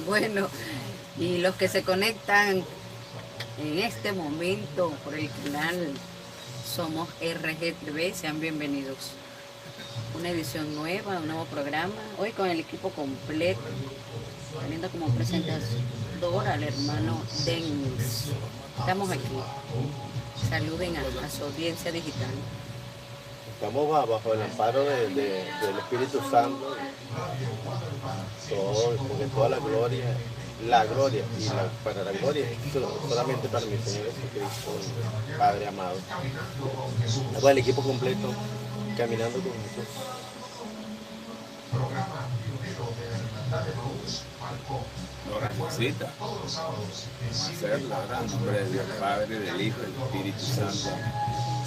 Bueno, y los que se conectan en este momento por el canal Somos RGTV, sean bienvenidos. Una edición nueva, un nuevo programa, hoy con el equipo completo, teniendo como presentador al hermano Denis. Estamos aquí. Saluden a su audiencia digital. Estamos bajo el amparo del Espíritu Santo, porque toda la gloria para la gloria es solamente para mi Señor Jesucristo, Padre amado. Con el equipo completo, caminando con Jesús. Lo necesita hacerlo, ¿verdad? En nombre de Dios Padre, del Hijo y del Espíritu Santo.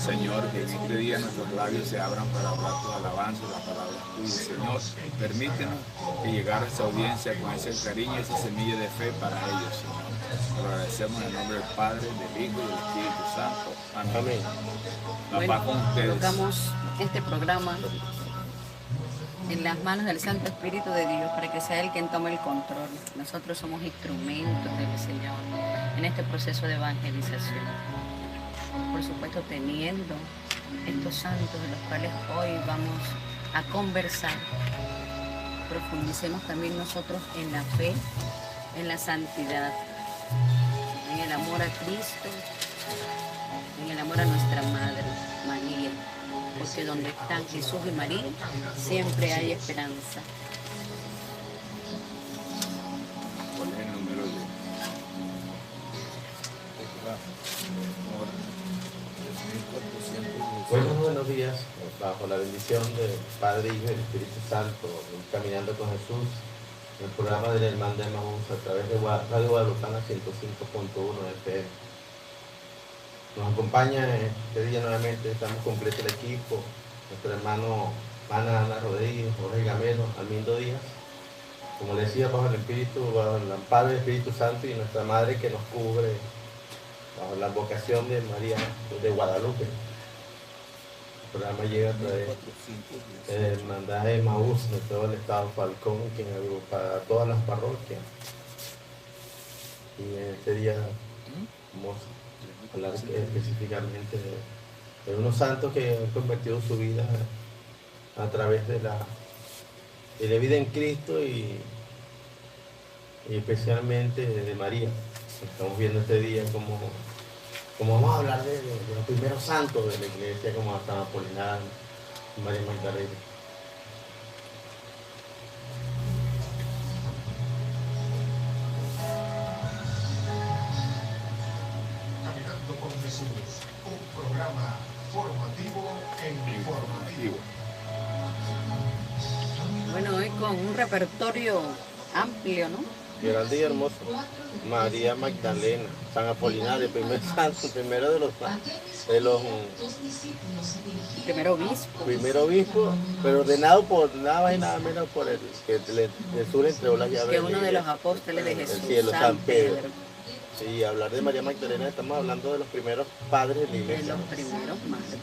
Señor, que en este día nuestros labios se abran para hablar tu alabanza, la palabra tuya. Señor, permítenos que llegara a esa audiencia con ese cariño, esa semilla de fe para ellos, Señor. Lo agradecemos en el nombre del Padre, del Hijo y del Espíritu Santo. Amén. Amén. La paz con ustedes. Colocamos este programa en las manos del Santo Espíritu de Dios para que sea Él quien tome el control. Nosotros somos instrumentos del Señor en este proceso de evangelización. Por supuesto, teniendo estos santos de los cuales hoy vamos a conversar, profundicemos también nosotros en la fe, en la santidad, en el amor a Cristo, en el amor a nuestra Madre, María, porque donde están Jesús y María, siempre hay esperanza. ¿Cuál es el número de? Buenos días, bajo la bendición del Padre, Hijo y del Espíritu Santo, caminando con Jesús, en el programa del hermano de Maús a través de Radio Guadalupana 105.1 FM. Nos acompaña este día nuevamente, estamos completo el equipo, nuestro hermano Ana Rodríguez, Jorge Gamero, Almindo Díaz, como le decía, bajo el Espíritu, bajo el amparo del Espíritu Santo y nuestra Madre que nos cubre, bajo la vocación de María de Guadalupe. El programa llega a través de la Hermandad de Maús de todo el estado Falcón, quien agrupa a todas las parroquias. Y en este día vamos a hablar específicamente de unos santos que han convertido su vida a través de la vida en Cristo y especialmente de María. Estamos viendo este día como vamos a hablar de los primeros santos de la iglesia, como San Apolinar, María Magdalena. Caminando con Jesús, un programa formativo e informativo. Bueno, hoy con un repertorio amplio, ¿no? Grande y hermoso. María Magdalena, San Apolinar, el primer santo, el primero de los Primer obispo, pero ordenado por nada más y nada menos por el que Jesús le entregó las llaves. que uno de los apóstoles de del Jesús, cielo, San Pedro. Sí, hablar de María Magdalena, estamos hablando de los primeros padres de la De iglesia. los primeros mártires.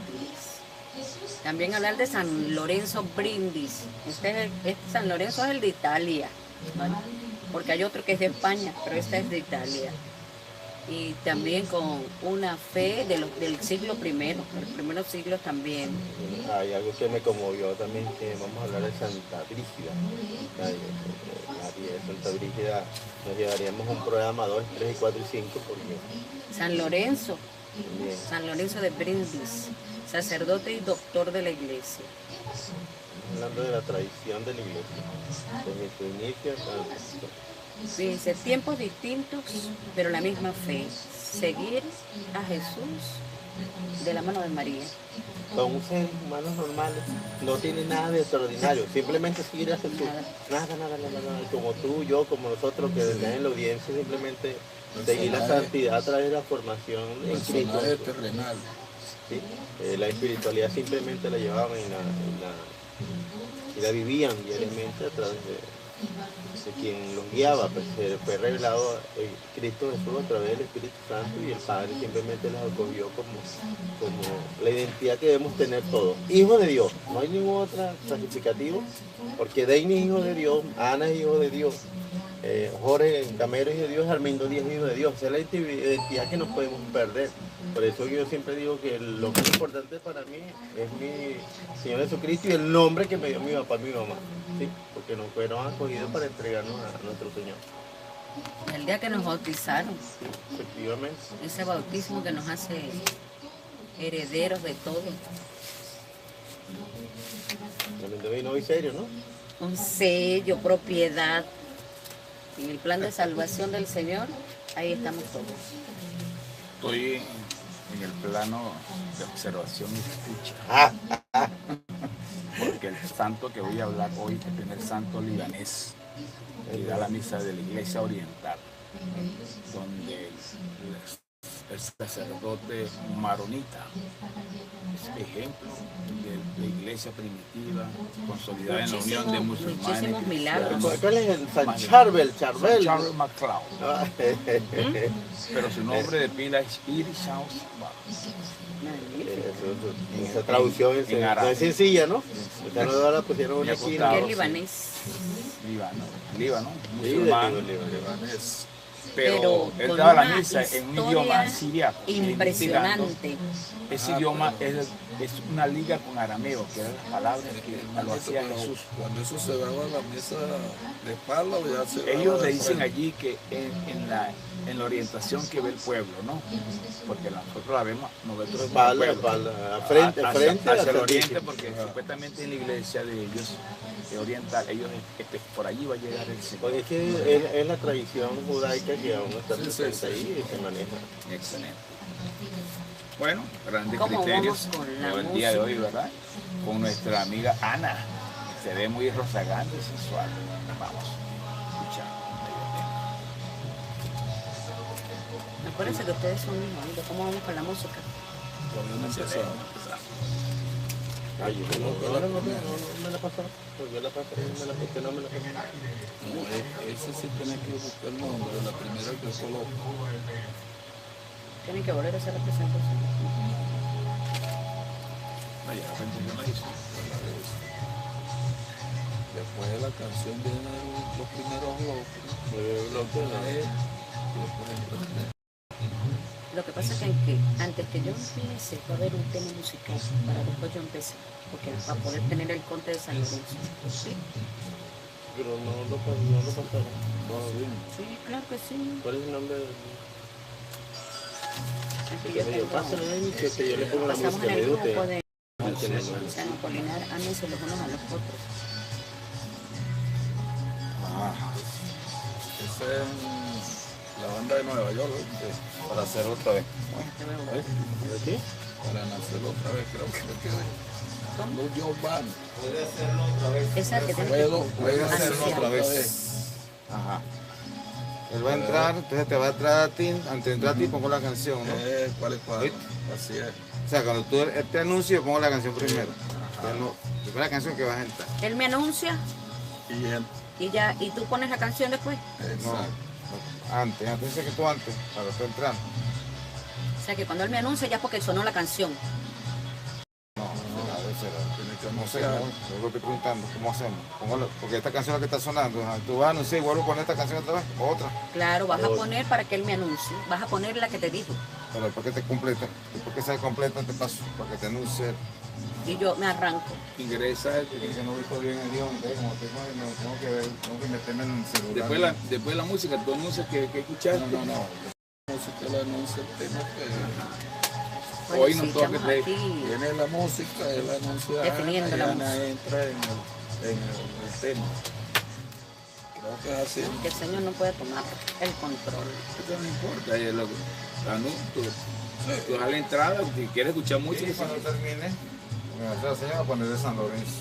También hablar de San Lorenzo Brindis. San Lorenzo es el de Italia, ¿vale? Porque hay otro que es de España, pero este es de Italia. Y también con una fe del siglo primero, los primeros siglos también. Hay algo que me conmovió también, que vamos a hablar de Santa Brígida. María de Santa Brígida, nos llevaríamos un programa 2, 3 y 4 y 5 porque San Lorenzo, bien. San Lorenzo de Brindis, sacerdote y doctor de la iglesia. Hablando de la tradición de la iglesia, desde su inicio hasta Fíjense, tiempos distintos, pero la misma fe. Seguir a Jesús de la mano de María. son seres humanos normales, no tienen nada de extraordinario, simplemente seguir a Jesús. Nada, como tú, yo, como nosotros que desde en la audiencia, simplemente seguir la santidad a través de la formación en Cristo. Personaje terrenal. ¿Sí? La espiritualidad simplemente la llevaban y la vivían diariamente a través de quien los guiaba, pues fue revelado Cristo Jesús a través del Espíritu Santo y el Padre simplemente los acogió como la identidad que debemos tener todos. Hijos de Dios, no hay ningún otro clasificativo, porque Deini es hijo de Dios, Ana es hijo de Dios, Jorge Camero hijo de Dios, Armindo Díaz hijo de Dios. Esa es la identidad que no podemos perder. Por eso yo siempre digo que lo más importante para mí es mi Señor Jesucristo y el nombre que me dio mi papá y mi mamá. ¿Sí? Porque nos fueron acogidos para entregarnos a nuestro Señor. El día que nos bautizaron, Sí, efectivamente. ese bautismo que nos hace herederos de todo. Tremendo vino y serio, ¿no? Un sello, propiedad. En el plan de salvación del Señor, ahí estamos todos. Estoy en el plano de observación y escucha. Porque el santo que voy a hablar hoy es el primer santo libanés que da la misa de la iglesia oriental, donde el sacerdote maronita es ejemplo de la iglesia primitiva, consolidada en la unión de musulmanes. Muchísimos milagros. ¿Cuál es el San Charbel? Charles MacLeod. Pero su nombre de pila es Irishaus. Esa traducción en no árabe. es sencilla, ¿no? Ya no ahora pusieron una Me ha aquí. costado. Que es libanés. Líbano, Sí, musulmán, de Líbano. libanés. Pero Pero él con daba la una misa en un historia idioma siriaco. impresionante. Ese idioma es una liga con arameo, que eran las palabras que lo hacía Jesús. Cuando eso se daba en la mesa de espalda, ya se Ellos daba le de dicen frente. allí que en la orientación que ve el pueblo, ¿no? Porque nosotros la vemos, nosotros vemos el Espalda, pueblo. espalda, frente, hacia el hacia oriente, porque supuestamente en la iglesia de ellos, oriental, ellos por allí va a llegar el Señor. Porque es que es la tradición judaica que aún está Sí, presente sí, sí. ahí y se maneja. Excelente. Bueno, grandes ¿Cómo criterios vamos con la por el día de hoy, música? ¿verdad? Con nuestra amiga Ana. Se ve muy rozagante y sensual. Vamos, escuchar. Acuérdense que ustedes son mis oídos. ¿Cómo vamos con la música? Todavía no empezamos. Ay, no me la pasó. Yo la pasé, no me la pasé, no me la pasé. No, ese sí tiene que buscar el nombre, la primera que coloco. Tienen que volver a hacer la presentación. Vaya, la gente no la hizo. Después de la canción vienen los primeros bloques. Lo que pasa es que antes que yo empiece va a haber un tema musical para después yo empezar, porque para poder tener el conte de San Lorenzo. ¿Sí? Pero no lo pasaron. Sí, claro que sí. ¿Cuál es el nombre? Aquí yo Que yo paso tengo, en que yo le pongo la pasamos música en de el grupo Dute. de San Apolinar, ámense los unos a los otros. Esa es la banda de Nueva York, ¿viste? Para hacer otra vez. ¿De qué? Para nacer otra vez, creo que Los Joe Band. Esa que tiene que Puede hacerlo anunciar. otra vez. Ajá. Él va a entrar, entonces te va a entrar a ti, antes de entrar a ti pongo la canción, ¿no? ¿Cuál es cuál? ¿Viste? Así es. O sea, cuando tú él te anuncie, yo pongo la canción primero. Entonces, no, primera canción que vas a entrar. Él me anuncia Y él, y tú pones la canción después. No, exacto. antes dice que tú antes, para tú entrar. O sea que cuando él me anuncia ya es porque sonó la canción. No, a veces Tiene que no sé, anunciar. yo lo estoy preguntando, ¿cómo hacemos? Porque esta canción es la que está sonando, ajá, tú vas a anunciar y vuelvo a poner esta canción otra vez, otra. Claro, vas a poner para que él me anuncie. Vas a poner la que te dijo. Pero después que te completa, después que se completa te paso, para que te anuncie. Y yo me arranco. Ingresa, Que no ubico bien el guión, entonces como tengo que ver, tengo que meterme en el celular. después de la música, tú anuncias que escuchaste. No. La música la anuncia el tema que Bueno, Hoy no sí, toca estamos de- aquí. viene la música, él anuncia Definiendo y la Ana música. entra en el tema. Creo que es así. Que el Señor no puede tomar el control. Eso no importa, tú das la entrada, si quieres escuchar Y música, cuando termine, me va a hacer la señal a poner de San Lorenzo.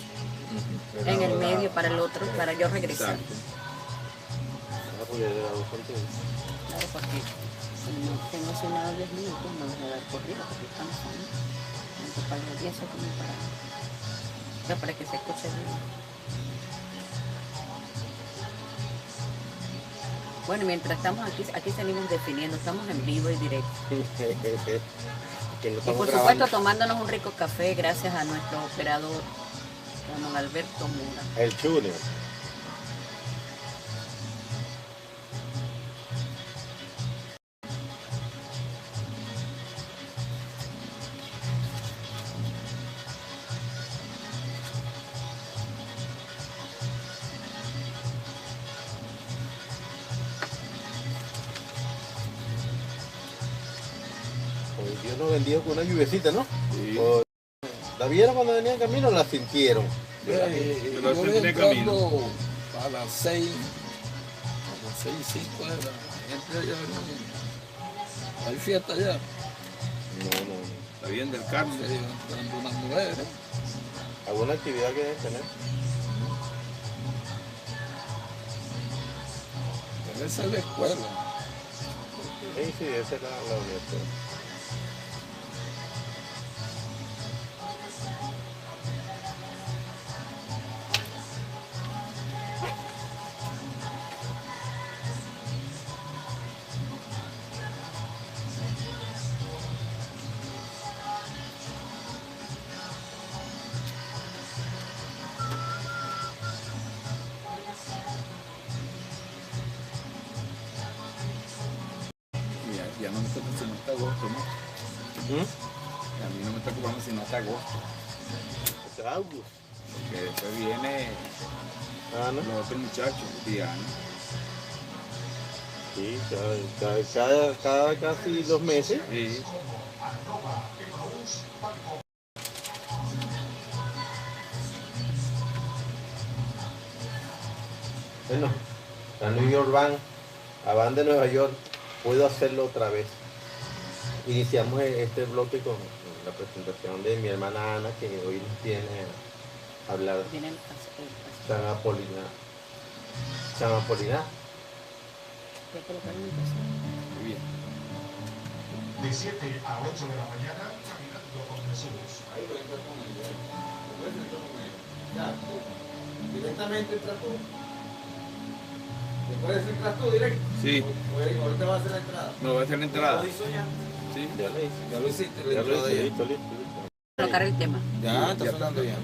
En el medio para el otro, para yo regresar. exacto. Porque de la voz contigo. Claro, porque si no tengo cenado 10 minutos, no me voy a dar corrido, porque estamos en para los 10 o como para que se escuche bien. Bueno, mientras estamos aquí salimos definiendo, estamos en vivo y directo. Que no Y estamos por grabando. supuesto tomándonos un rico café gracias a nuestro operador, don Alberto Mura. El Junior. Dios nos bendijo con una lluviecita, ¿no? Sí. O- ¿La vieron cuando venía en camino o la sintieron? Pero Yo ese voy tiene camino. entrando a las 6:05 de la gente allá. ¿No? Hay fiesta allá. No. Está bien del Carmen. Se iban entrando unas mujeres. ¿Alguna actividad que deben tener? Esa es la escuela. Sí, esa es la universidad. Ya no me está sino hasta agosto, ¿no? ¿Mm? A mí no me está ocupando sino hasta agosto. Ese es August. Porque después viene Ah, ¿no? los otros muchachos, Diana. Sí, cada casi 2 meses. Sí. Bueno, la New York Band, la banda de Nueva York, puedo hacerlo otra vez. Iniciamos este bloque con la presentación de mi hermana Ana, que hoy nos viene a hablar Viene el San Apolinar. San Apolinar. ¿Qué colocaron en casa? Muy bien. De 7 a 8 de la mañana, caminando con Jesús. Directamente entras tú. ¿Te puedes entrar tú directo? Sí, Ahorita va a hacer la entrada. no va a hacer la entrada. ¿Lo hizo ya? Sí. Ya lo hice. Ya lo hiciste, la Ya lo entrada hice, ya. listo. Colocar el tema. Ya, está sonando ya.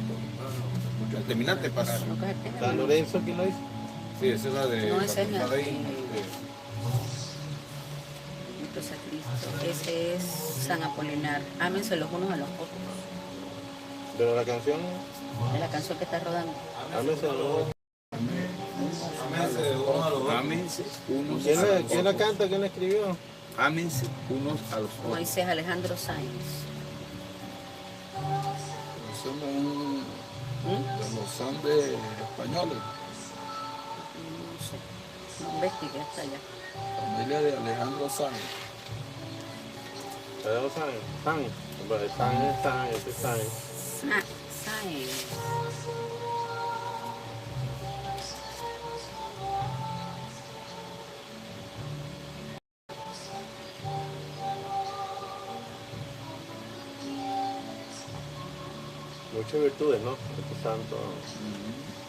Terminaste, pasa. Colocas el tema. San Lorenzo, ¿quién lo hizo? Sí, esa es la de. No, esa es la de- ahí. Bendito sea Cristo. Ese es San Apolinar. Ámense los unos a los otros. Pero la canción, Es la canción que está rodando. ámense, ¿no? Ámense unos ¿Quién a la, los quién la otros. canta? ¿Quién la escribió? Ámense unos a los Como otros. dice Alejandro Sáenz. Eso no es un- ¿Mm? de los Andes españoles. No sé. No investigué hasta allá. Familia de Alejandro Sanz. ¿Sabemos San? Bueno, San es San, ese es San. Sáenz. Muchas virtudes, ¿no? Este santo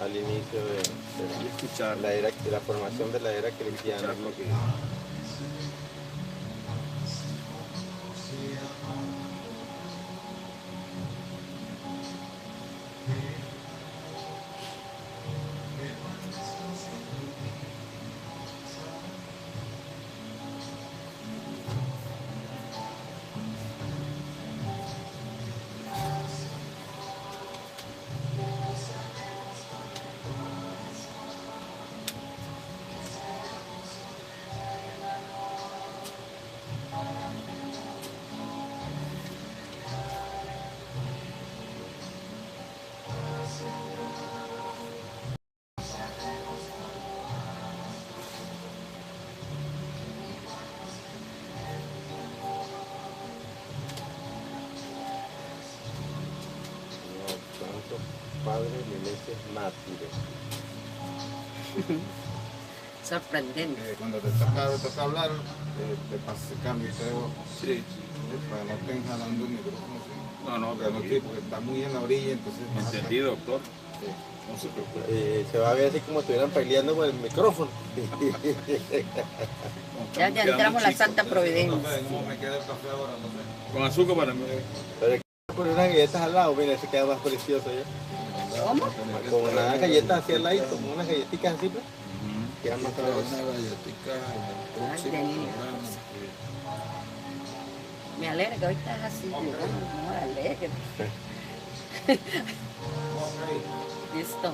al inicio Y escuchar de la formación de la era cristiana. escuchar lo que Santo Padre Meneses Mártires. Sorprendente. Cuando te toca hablar, te pasa ese cambio, creo, sí. para que no estén jalando el micrófono. ¿Sí? No, Porque no, sí, porque está muy en la orilla, entonces. Entendido, doctor. Sí. No se preocupe. Se va a ver así como estuvieran peleando con el micrófono. Ya entramos en la Santa No Providencia. sé cómo me queda el café ahora, no sé. Con azúcar para mí. Pero hay que poner unas galletas al lado, mira, se queda más precioso ya. ¿Cómo? Con unas galletas así al lado, como unas galletitas así, pues. Quedan más Trae sabrosas. una galletica en el próximo Ay, Daniel. programa. Me alegra que hoy estás así. No, alegre. Listo.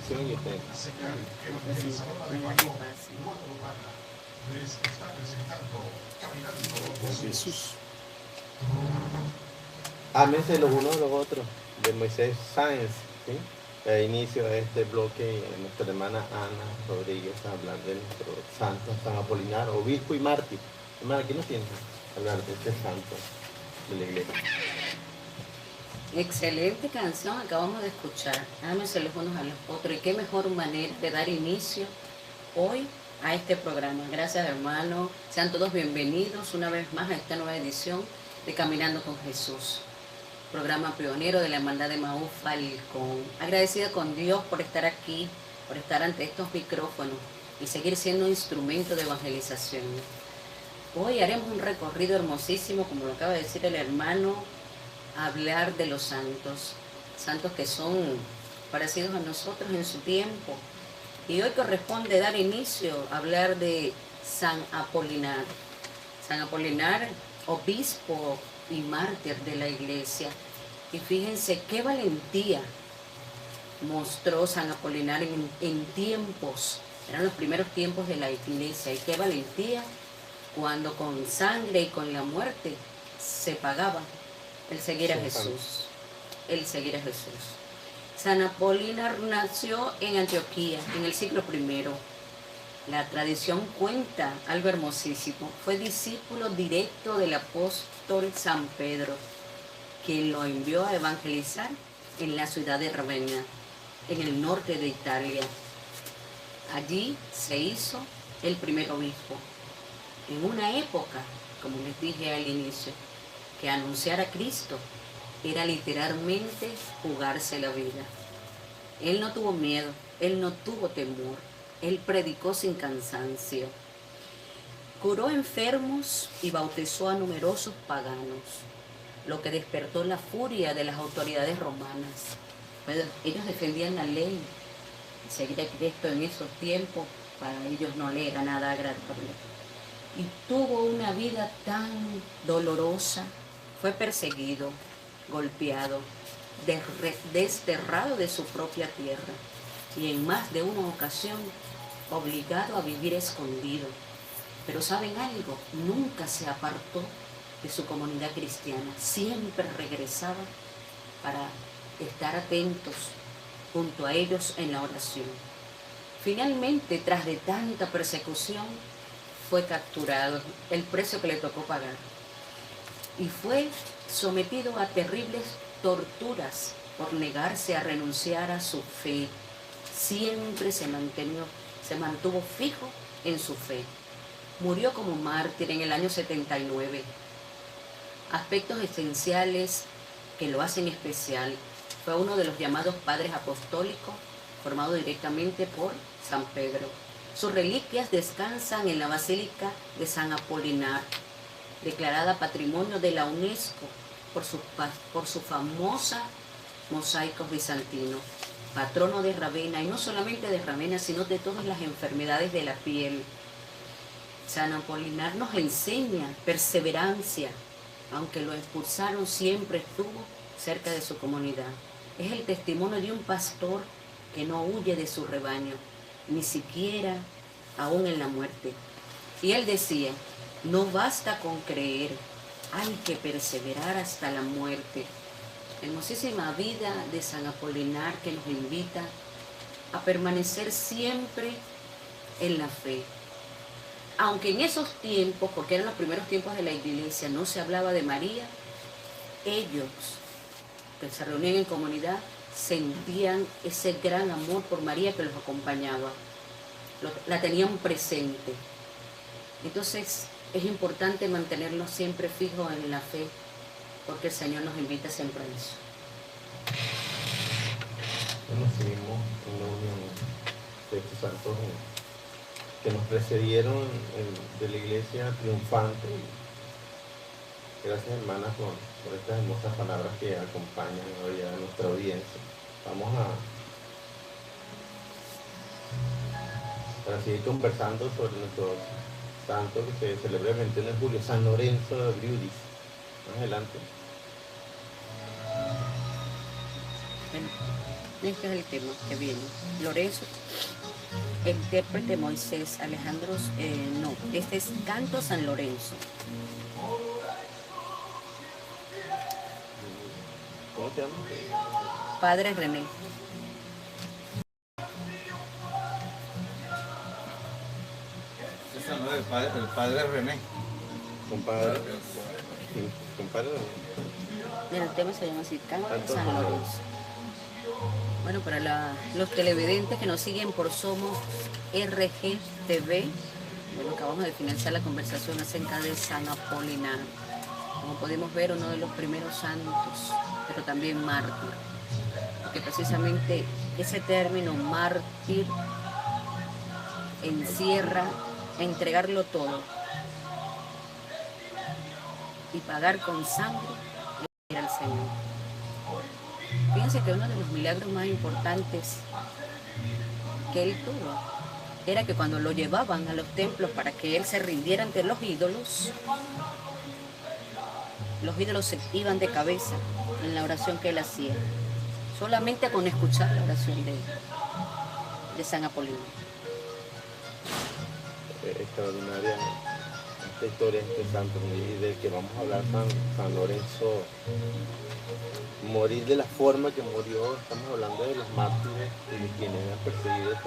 canción y usted. Jesús. Ámense los unos a los otros, de Moisés Sáenz, ¿sí? Da inicio a este bloque nuestra hermana Ana Rodríguez a hablar de nuestro santo San Apolinar, obispo y mártir. Hermana, ¿qué nos tiene que hablar de este santo de la iglesia? Excelente canción acabamos de escuchar. Ámense los unos a los otros. Y qué mejor manera de dar inicio hoy a este programa. Gracias, hermano. Sean todos bienvenidos una vez más a esta nueva edición de Caminando con Jesús, programa pionero de la Hermandad de Emaús Falcón. Agradecida con Dios por estar aquí, por estar ante estos micrófonos y seguir siendo un instrumento de evangelización. Hoy haremos un recorrido hermosísimo, como lo acaba de decir el hermano, a hablar de los santos, santos que son parecidos a nosotros en su tiempo. Y hoy corresponde dar inicio a hablar de San Apolinar. San Apolinar, obispo y mártir de la iglesia. Y fíjense qué valentía mostró San Apolinar en tiempos, eran los primeros tiempos de la iglesia, y qué valentía cuando con sangre y con la muerte se pagaba el seguir a Jesús, el seguir a Jesús. San Apolinar nació en Antioquía en el siglo I. La tradición cuenta algo hermosísimo. Fue discípulo directo del apóstol San Pedro, quien lo envió a evangelizar en la ciudad de Ravenna, en el norte de Italia. Allí se hizo el primer obispo. En una época, como les dije al inicio, que anunciar a Cristo era literalmente jugarse la vida. Él no tuvo miedo, él no tuvo temor. Él predicó sin cansancio, curó enfermos y bautizó a numerosos paganos, lo que despertó la furia de las autoridades romanas. Pues ellos defendían la ley, seguir a Cristo en esos tiempos para ellos no le era nada agradable. Y tuvo una vida tan dolorosa, fue perseguido, golpeado, desterrado de su propia tierra y en más de una ocasión obligado a vivir escondido. Pero ¿saben algo? Nunca se apartó de su comunidad cristiana. Siempre regresaba para estar atentos junto a ellos en la oración. Finalmente, tras de tanta persecución, fue capturado, el precio que le tocó pagar. Y fue sometido a terribles torturas por negarse a renunciar a su fe. Siempre se mantuvo fijo en su fe. Murió como mártir en el año 79. Aspectos esenciales que lo hacen especial. Fue uno de los llamados padres apostólicos, formado directamente por San Pedro. Sus reliquias descansan en la Basílica de San Apolinar, declarada Patrimonio de la UNESCO por su famosa mosaicos bizantinos. Patrono de Ravenna, y no solamente de Ravenna, sino de todas las enfermedades de la piel. San Apolinar nos enseña perseverancia, aunque lo expulsaron, siempre estuvo cerca de su comunidad. Es el testimonio de un pastor que no huye de su rebaño, ni siquiera aún en la muerte. Y él decía, no basta con creer, hay que perseverar hasta la muerte. Hermosísima vida de San Apolinar que nos invita a permanecer siempre en la fe. Aunque en esos tiempos, porque eran los primeros tiempos de la iglesia, no se hablaba de María, ellos que se reunían en comunidad sentían ese gran amor por María que los acompañaba, la tenían presente. Entonces es importante mantenernos siempre fijos en la fe, porque el Señor nos invita siempre a eso. Bueno, seguimos en la unión de estos santos que nos precedieron de la iglesia triunfante. Gracias, hermanas, por estas hermosas palabras que acompañan hoy a nuestra audiencia. Vamos para seguir conversando sobre nuestro santo que se celebra el 21 de julio, San Lorenzo de Briudis. Más adelante. Este es el tema que viene. Lorenzo, el intérprete Moisés Alejandro, no, este es Canto San Lorenzo. ¿Cómo te llamas? Padre René. Esa no es el padre René. Compadre. Compadre. El tema se llama así, Canto Canto San San Lorenzo. Bueno, para los televidentes que nos siguen por Somos RGTV, bueno, acabamos de finalizar la conversación acerca de San Apolinar. Como podemos ver, uno de los primeros santos, pero también mártir. Porque precisamente ese término mártir encierra entregarlo todo y pagar con sangre era el Señor. Fíjense que uno de los milagros más importantes que él tuvo era que cuando lo llevaban a los templos para que él se rindiera ante los ídolos se iban de cabeza en la oración que él hacía, solamente con escuchar la oración de San Apolinar. Extraordinaria esta historia de este santo, y del que vamos a hablar, San Lorenzo. Morir de la forma que murió, estamos hablando de los mártires y de quienes eran perseguidos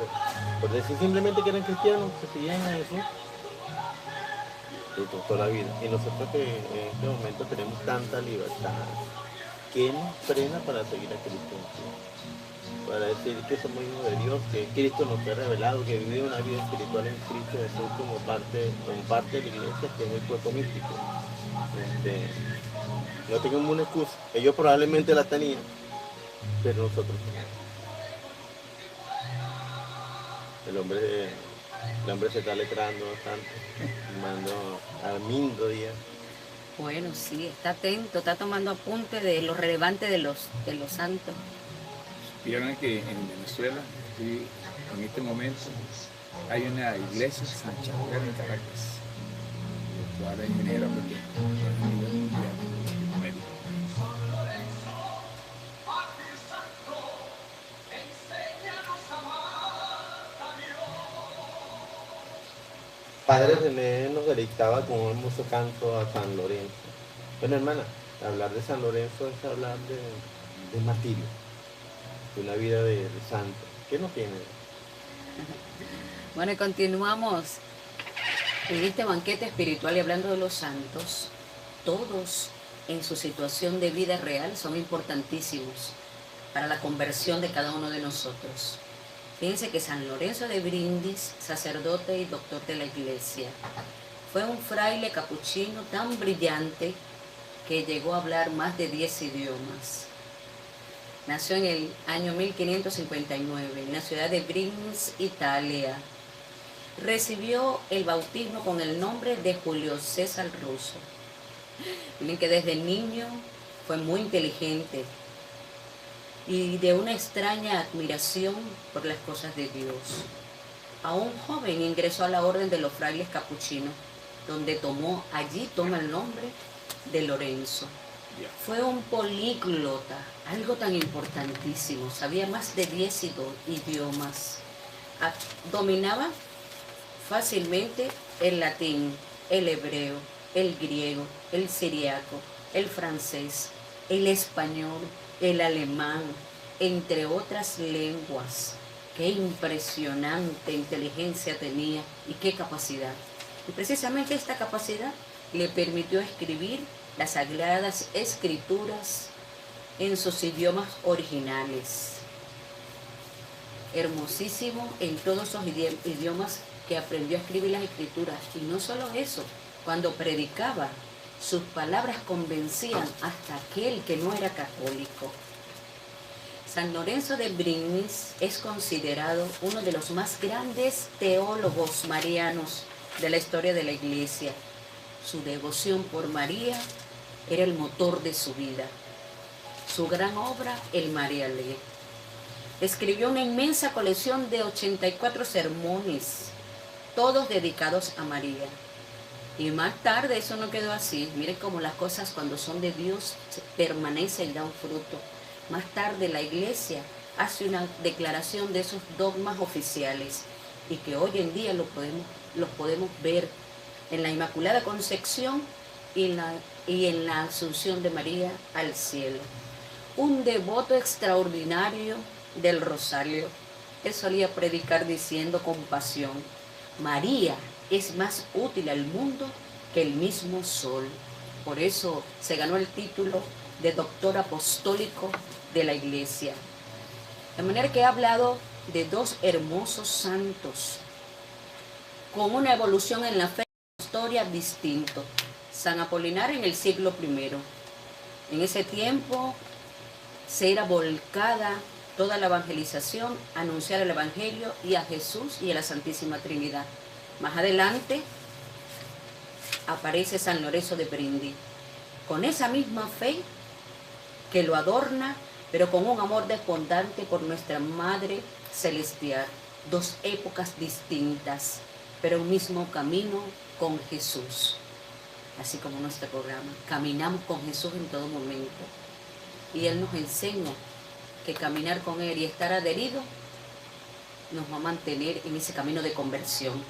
por decir simplemente que eran cristianos, que seguían a Jesús y por toda la vida. Y nosotros que en este momento tenemos tanta libertad, ¿qué nos frena para seguir a Cristo? Para decir que somos hijos de Dios, que Cristo nos ha revelado, que vive una vida espiritual en Cristo Jesús como parte de la iglesia, que es el cuerpo místico. No tenemos una excusa. Ellos probablemente la tenían, pero nosotros no. El hombre se está letrando bastante, mando a Mindo Díaz. Bueno, sí, está atento, está tomando apunte de lo relevante de los santos. Vieron que en Venezuela, sí, en este momento, hay una iglesia San Chabela en Caracas. Ahora en Minera, porque a nivel mundial, Latinoamérica. Padre René nos deleitaba con un hermoso canto a San Lorenzo. Bueno, hermana, hablar de San Lorenzo es hablar de martirio, de una vida de santo. ¿Qué nos tiene? Bueno, y continuamos en este banquete espiritual y hablando de los santos. Todos en su situación de vida real son importantísimos para la conversión de cada uno de nosotros. Fíjense que San Lorenzo de Brindis, sacerdote y doctor de la iglesia, fue un fraile capuchino tan brillante que llegó a hablar más de 10 idiomas. Nació en el año 1559 en la ciudad de Brindis, Italia. Recibió el bautismo con el nombre de Julio César Russo. Miren que desde niño fue muy inteligente y de una extraña admiración por las cosas de Dios. Aún joven ingresó a la orden de los frailes capuchinos, donde allí toma el nombre de Lorenzo. Fue un políglota, algo tan importantísimo, sabía más de 10 idiomas. Dominaba fácilmente el latín, el hebreo, el griego, el siriaco, el francés, el español, el alemán, entre otras lenguas. Qué impresionante inteligencia tenía y qué capacidad. Y precisamente esta capacidad le permitió escribir las Sagradas Escrituras en sus idiomas originales. Hermosísimo en todos esos idiomas que aprendió a escribir las Escrituras. Y no solo eso, cuando predicaba, sus palabras convencían hasta aquel que no era católico. San Lorenzo de Brindis es considerado uno de los más grandes teólogos marianos de la historia de la Iglesia. Su devoción por María era el motor de su vida. Su gran obra, el Mariale. Escribió una inmensa colección de 84 sermones, todos dedicados a María. Y más tarde eso no quedó así. Miren cómo las cosas cuando son de Dios permanecen y dan fruto. Más tarde la iglesia hace una declaración de esos dogmas oficiales y que hoy en día los podemos ver en la Inmaculada Concepción y en la Asunción de María al cielo. Un devoto extraordinario del Rosario. Él solía predicar diciendo con pasión: María es más útil al mundo que el mismo sol. Por eso se ganó el título de doctor apostólico de la Iglesia. De manera que he hablado de dos hermosos santos con una evolución en la fe y la historia distinto. San Apolinar en el siglo I. En ese tiempo se era volcada toda la evangelización, a anunciar el Evangelio y a Jesús y a la Santísima Trinidad. Más adelante aparece San Lorenzo de Brindisi, con esa misma fe que lo adorna, pero con un amor desbordante por nuestra Madre Celestial. Dos épocas distintas, pero un mismo camino con Jesús. Así como nuestro programa, caminamos con Jesús en todo momento. Y Él nos enseña que caminar con Él y estar adherido nos va a mantener en ese camino de conversión.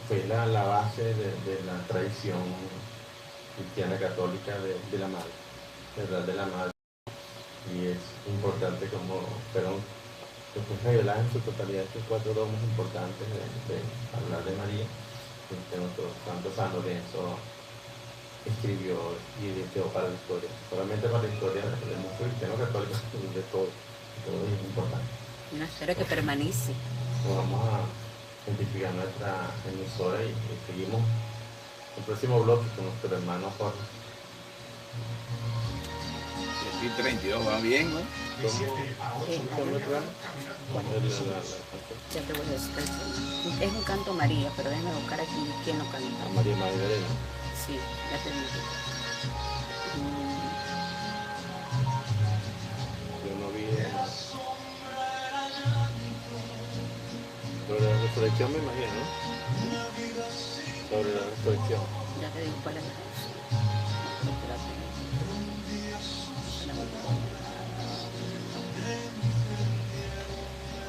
Fue la base de la tradición cristiana católica de la madre, ¿verdad? De la madre. Y es importante como Perón que fue revelar en su totalidad estos cuatro dogmas importantes de hablar de María, que nuestro santo San Lorenzo escribió y quedó para la historia. Solamente para la historia del mundo cristiano católico, de todo es importante. Una historia que permanece. Nos vamos a identificar nuestra emisora y seguimos el próximo bloque con nuestro hermano Jorge. El 32 va bien, ¿no? Ya te voy a decir. Es un canto María, pero déjame buscar aquí quién lo canta. María Magdalena. Sí, ya te digo. Yo no vi sobre la resurrección, me imagino, ¿no? Sobre la resurrección. Ya te digo cuál es.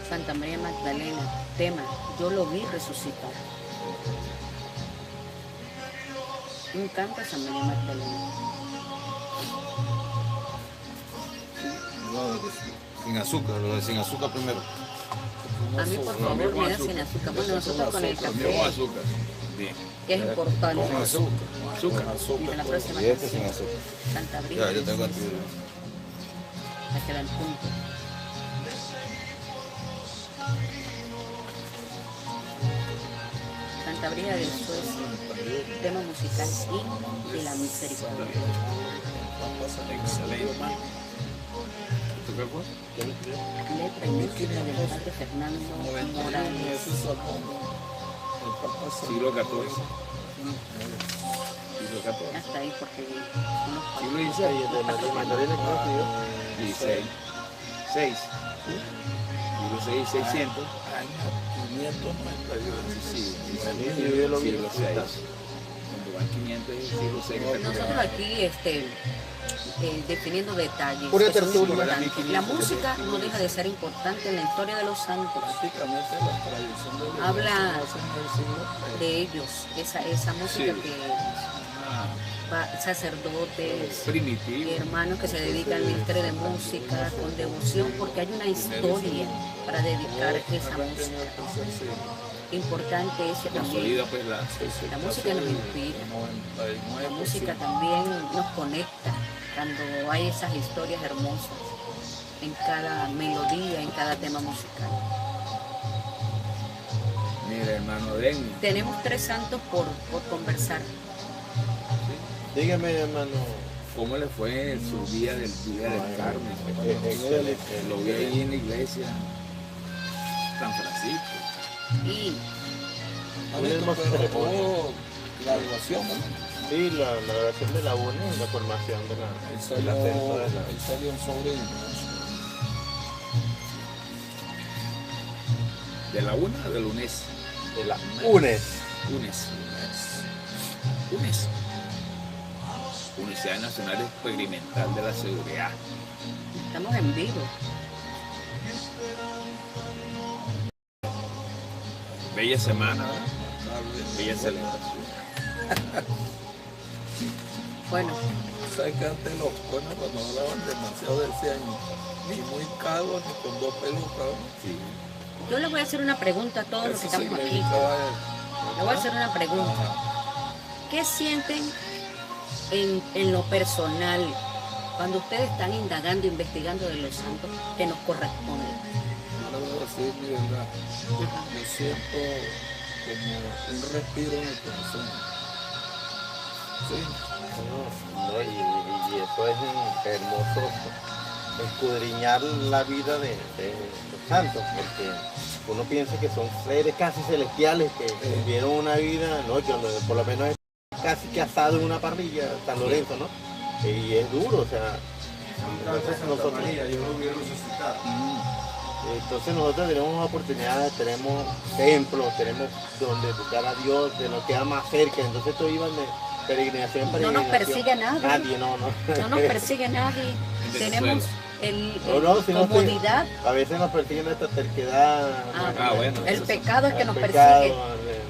Santa María Magdalena, tema: yo lo vi resucitar. Un canto a Santa María Magdalena. Sin azúcar, lo de sin azúcar primero. A mí, por favor, me da sin azúcar. Bueno, nosotros con el Con café, azúcar. Bien. que es importante. Con azúcar. Y en la próxima Y este sin canción, azúcar. Santa Ya, Brida, yo tengo aquí. a quedar juntos. Santa Brida del Suecio, tema musical y de la misericordia. Excelente. ¿Tú qué fue? Letra y música del padre Fernando Morales. Siglo XIV. Siglo XIV. Hasta ahí porque Siglo Sí, el de María Magdalena, ¿cómo escribió? 16. 6. Siglo VI, 600. Sí, Siglo VI. siglo VI. Cuando van 500 es siglo VI. nosotros aquí definiendo detalles. Pura que son tertulia. importantes. La música no deja de ser importante en la historia de los santos. Habla de ellos, esa música Sí. que sacerdotes, Primitivo. hermanos que se dedican al ministerio de música con devoción, porque hay una historia para dedicar esa música. Importante es que también Consolida pues la música nos inspira, la música también nos conecta cuando hay esas historias hermosas en cada melodía, en cada tema musical. Mira, hermano, denme. Tenemos 3 santos por conversar. Dígame, hermano. ¿Cómo le fue su día del Carmen? Lo vi ahí en la iglesia San Francisco. Y Una hermosa ceremonia. La graduación, ¿no? Sí, la grabación de la UNE y la formación de Él del ascenso de la... salió en sobrino. ¿De la UNA o del UNES? De la UNES. UNES. UNES. Universidad Nacional Experimental de la Seguridad. Estamos en vivo. Bella semana, ¿verdad? Bella celebración. Bueno, ¿Sabes que antes los cuernos cuando hablaban demasiado decían ni muy calvo ni con dos pelucas? Sí. yo le voy a hacer una pregunta a todos los que Eso estamos aquí. significaba Le voy a hacer una pregunta. ¿Qué sienten en lo personal cuando ustedes están indagando, investigando de los santos que nos corresponde? yo le voy a decir mi verdad. Yo siento como un respiro en el corazón. Sí. No, y eso es hermoso, escudriñar la vida de los santos, porque uno piensa que son seres casi celestiales que vivieron una vida, ¿no? Que por lo menos es casi que asado en una parrilla, San Lorenzo, ¿no? Y es duro, o sea, entonces nosotros, entonces nosotros tenemos oportunidades, tenemos templos, tenemos donde buscar a Dios, de lo que queda más cerca, entonces todos iban de peregrinación en No nos peregrinación. persigue nadie. Nadie, no. No nos persigue nadie. Tenemos Si no, comodidad. a veces nos persigue nuestra terquedad. Bueno, El eso pecado es que el nos pecado, persigue.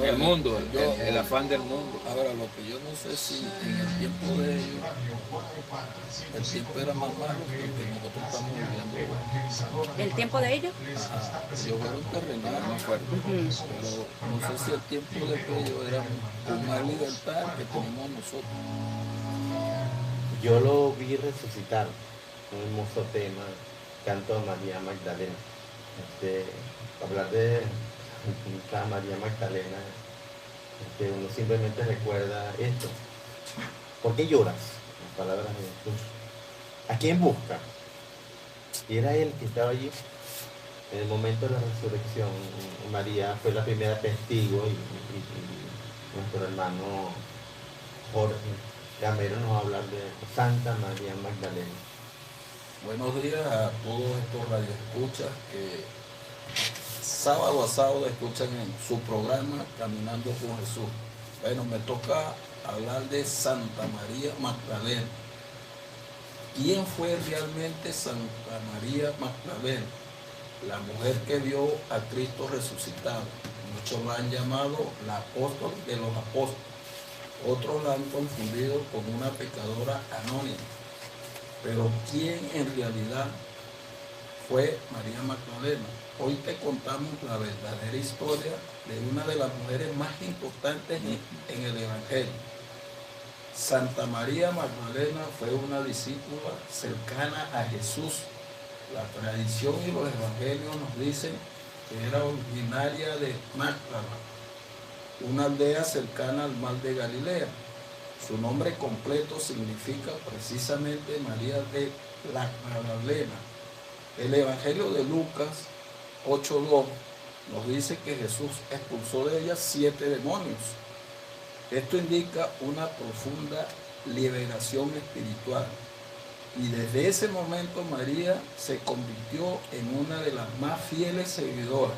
El mundo, Yo- el afán del mundo. Ahora, lo que yo no sé si en el tiempo de ellos, el tiempo era más malo que el que nosotros estamos viviendo hoy. El tiempo de ellos. Ajá, ellos fueron terrenales, Más fuerte. Ujú. pero no sé si el tiempo de ellos era con más libertad que tenemos nosotros. Yo lo vi resucitar, un hermoso tema, canto a María Magdalena. Hablar de Santa María Magdalena, uno simplemente recuerda esto. ¿Por qué lloras? Las palabras de Jesús. ¿A quién busca? Y era él que estaba allí en el momento de la resurrección. María fue la primera testigo y nuestro hermano Jorge Gamero nos va a hablar de Santa María Magdalena. Buenos días a todos estos radioescuchas que sábado a sábado escuchan en su programa Caminando con Jesús. Bueno, me toca hablar de Santa María Magdalena. ¿Quién fue realmente Santa María Magdalena? La mujer que vio a Cristo resucitado. Muchos la han llamado la apóstol de los apóstoles. Otros la han confundido con una pecadora anónima. Pero ¿quién en realidad fue María Magdalena? Hoy te contamos la verdadera historia de una de las mujeres más importantes en el Evangelio. Santa María Magdalena fue una discípula cercana a Jesús. La tradición y los evangelios nos dicen que era originaria de Magdala, una aldea cercana al mar de Galilea. Su nombre completo significa precisamente María de la Magdalena. El Evangelio de Lucas 8:2 nos dice que Jesús expulsó de ella 7 demonios. Esto indica una profunda liberación espiritual. Y desde ese momento María se convirtió en una de las más fieles seguidoras.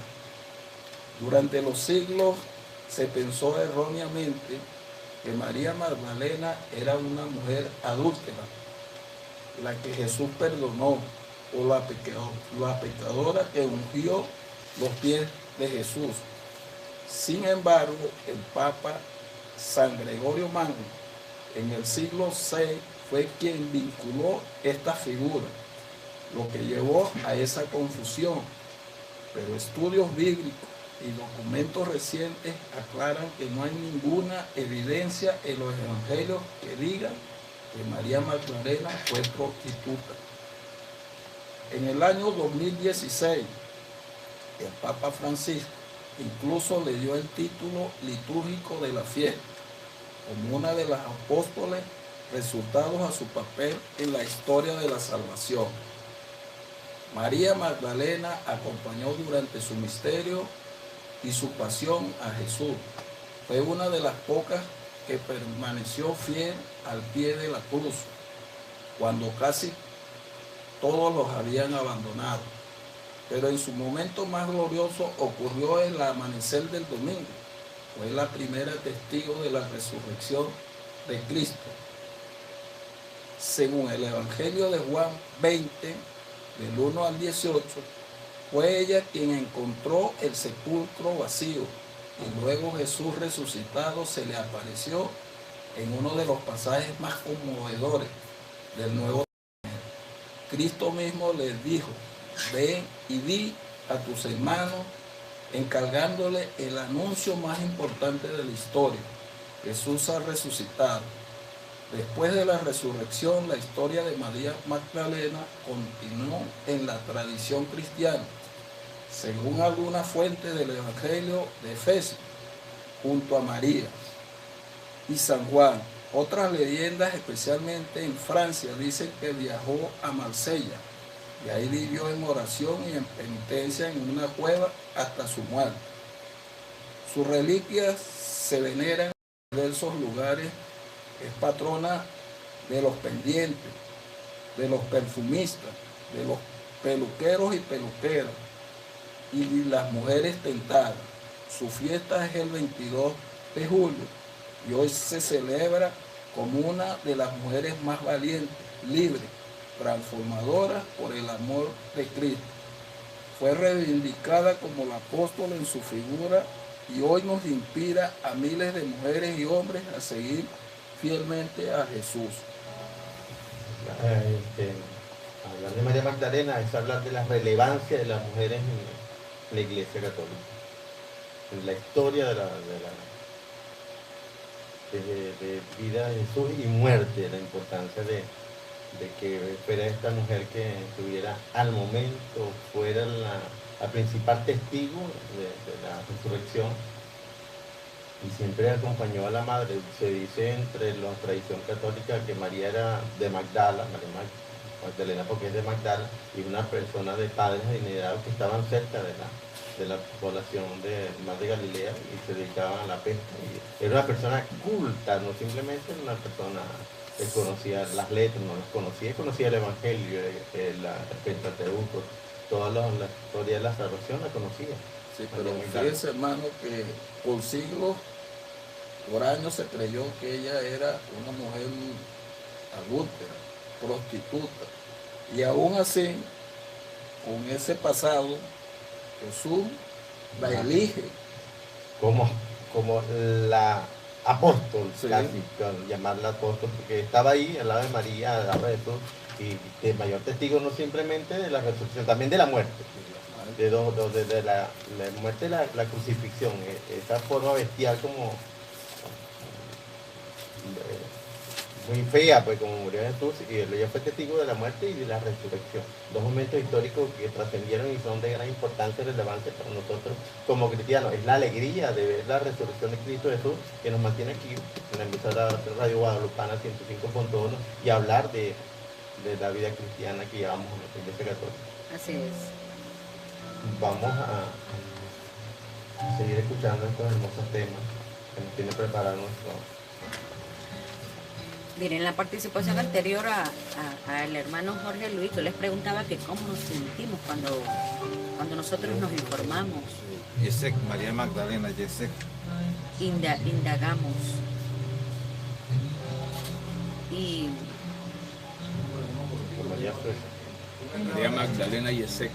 Durante los siglos se pensó erróneamente que María Magdalena era una mujer adúltera, la que Jesús perdonó, o la pecadora que ungió los pies de Jesús. Sin embargo, el Papa San Gregorio Magno, en el siglo VI, fue quien vinculó esta figura, lo que llevó a esa confusión. Pero estudios bíblicos y documentos recientes aclaran que no hay ninguna evidencia en los evangelios que digan que María Magdalena fue prostituta. En el año 2016, el Papa Francisco incluso le dio el título litúrgico de la fiesta, como una de las apóstoles, resultados a su papel en la historia de la salvación. María Magdalena acompañó durante su misterio y su pasión a Jesús. Fue una de las pocas que permaneció fiel al pie de la cruz, cuando casi todos los habían abandonado. Pero en su momento más glorioso ocurrió el amanecer del domingo. Fue la primera testigo de la resurrección de Cristo. según el Evangelio de Juan 20, del 1 al 18, fue ella quien encontró el sepulcro vacío y luego Jesús resucitado se le apareció en uno de los pasajes más conmovedores del Nuevo Testamento. Cristo mismo les dijo: ven y di a tus hermanos, encargándole el anuncio más importante de la historia. Jesús ha resucitado. Después de la resurrección, la historia de María Magdalena continuó en la tradición cristiana, según algunas fuentes del Evangelio de Efesios, junto a María y San Juan. Otras leyendas, especialmente en Francia, dicen que viajó a Marsella y ahí vivió en oración y en penitencia en una cueva hasta su muerte. Sus reliquias se veneran en diversos lugares. Es patrona de los pendientes, de los perfumistas, de los peluqueros y peluqueras y las mujeres tentadas. Su fiesta es el 22 de julio y hoy se celebra como una de las mujeres más valientes, libres, transformadoras por el amor de Cristo. Fue reivindicada como la apóstol en su figura y hoy nos inspira a miles de mujeres y hombres a seguir fielmente a Jesús. Hablar de María Magdalena es hablar de la relevancia de las mujeres en la Iglesia Católica, en la historia de vida de Jesús y muerte, la importancia de que fuera esta mujer que estuviera al momento, fuera la principal testigo de la resurrección. Y siempre acompañó a la madre. Se dice entre la tradición católica que María era de Magdala, Magdalena porque es de Magdala, y una persona de padres adinerados que estaban cerca de la población de Mar de Galilea y se dedicaban a la pesca. Y era una persona culta, no simplemente era una persona que conocía las letras, no las conocía el Evangelio, el Pentateuco, toda la historia de la salvación la conocía. Sí, pero fíjense, hermano, que por siglos, por años se creyó que ella era una mujer adúltera, prostituta. Y aún así, con ese pasado, Jesús la elige. Como la apóstol, Sí. casi, llamarla apóstol, porque estaba ahí al lado de María, al lado de Jesús, y el mayor testigo no simplemente de la resurrección, también de la muerte. De la muerte, la crucifixión, esa forma bestial como muy fea, pues como murió Jesús, y ella fue testigo de la muerte y de la resurrección. Dos momentos históricos que trascendieron y son de gran importancia y relevancia para nosotros como cristianos. Es la alegría de ver la resurrección de Cristo Jesús que nos mantiene aquí en la emisora Radio Guadalupana 105.1 y hablar de la vida cristiana que llevamos en la Iglesia Católica. Así es. Vamos a seguir escuchando estos hermosos temas que nos tiene preparado nuestro. Miren, en la participación anterior al hermano Jorge Luis, yo les preguntaba que cómo nos sentimos cuando nosotros nos informamos, Yesek, María Magdalena, Yesek. indagamos. Y María Magdalena y Yesek.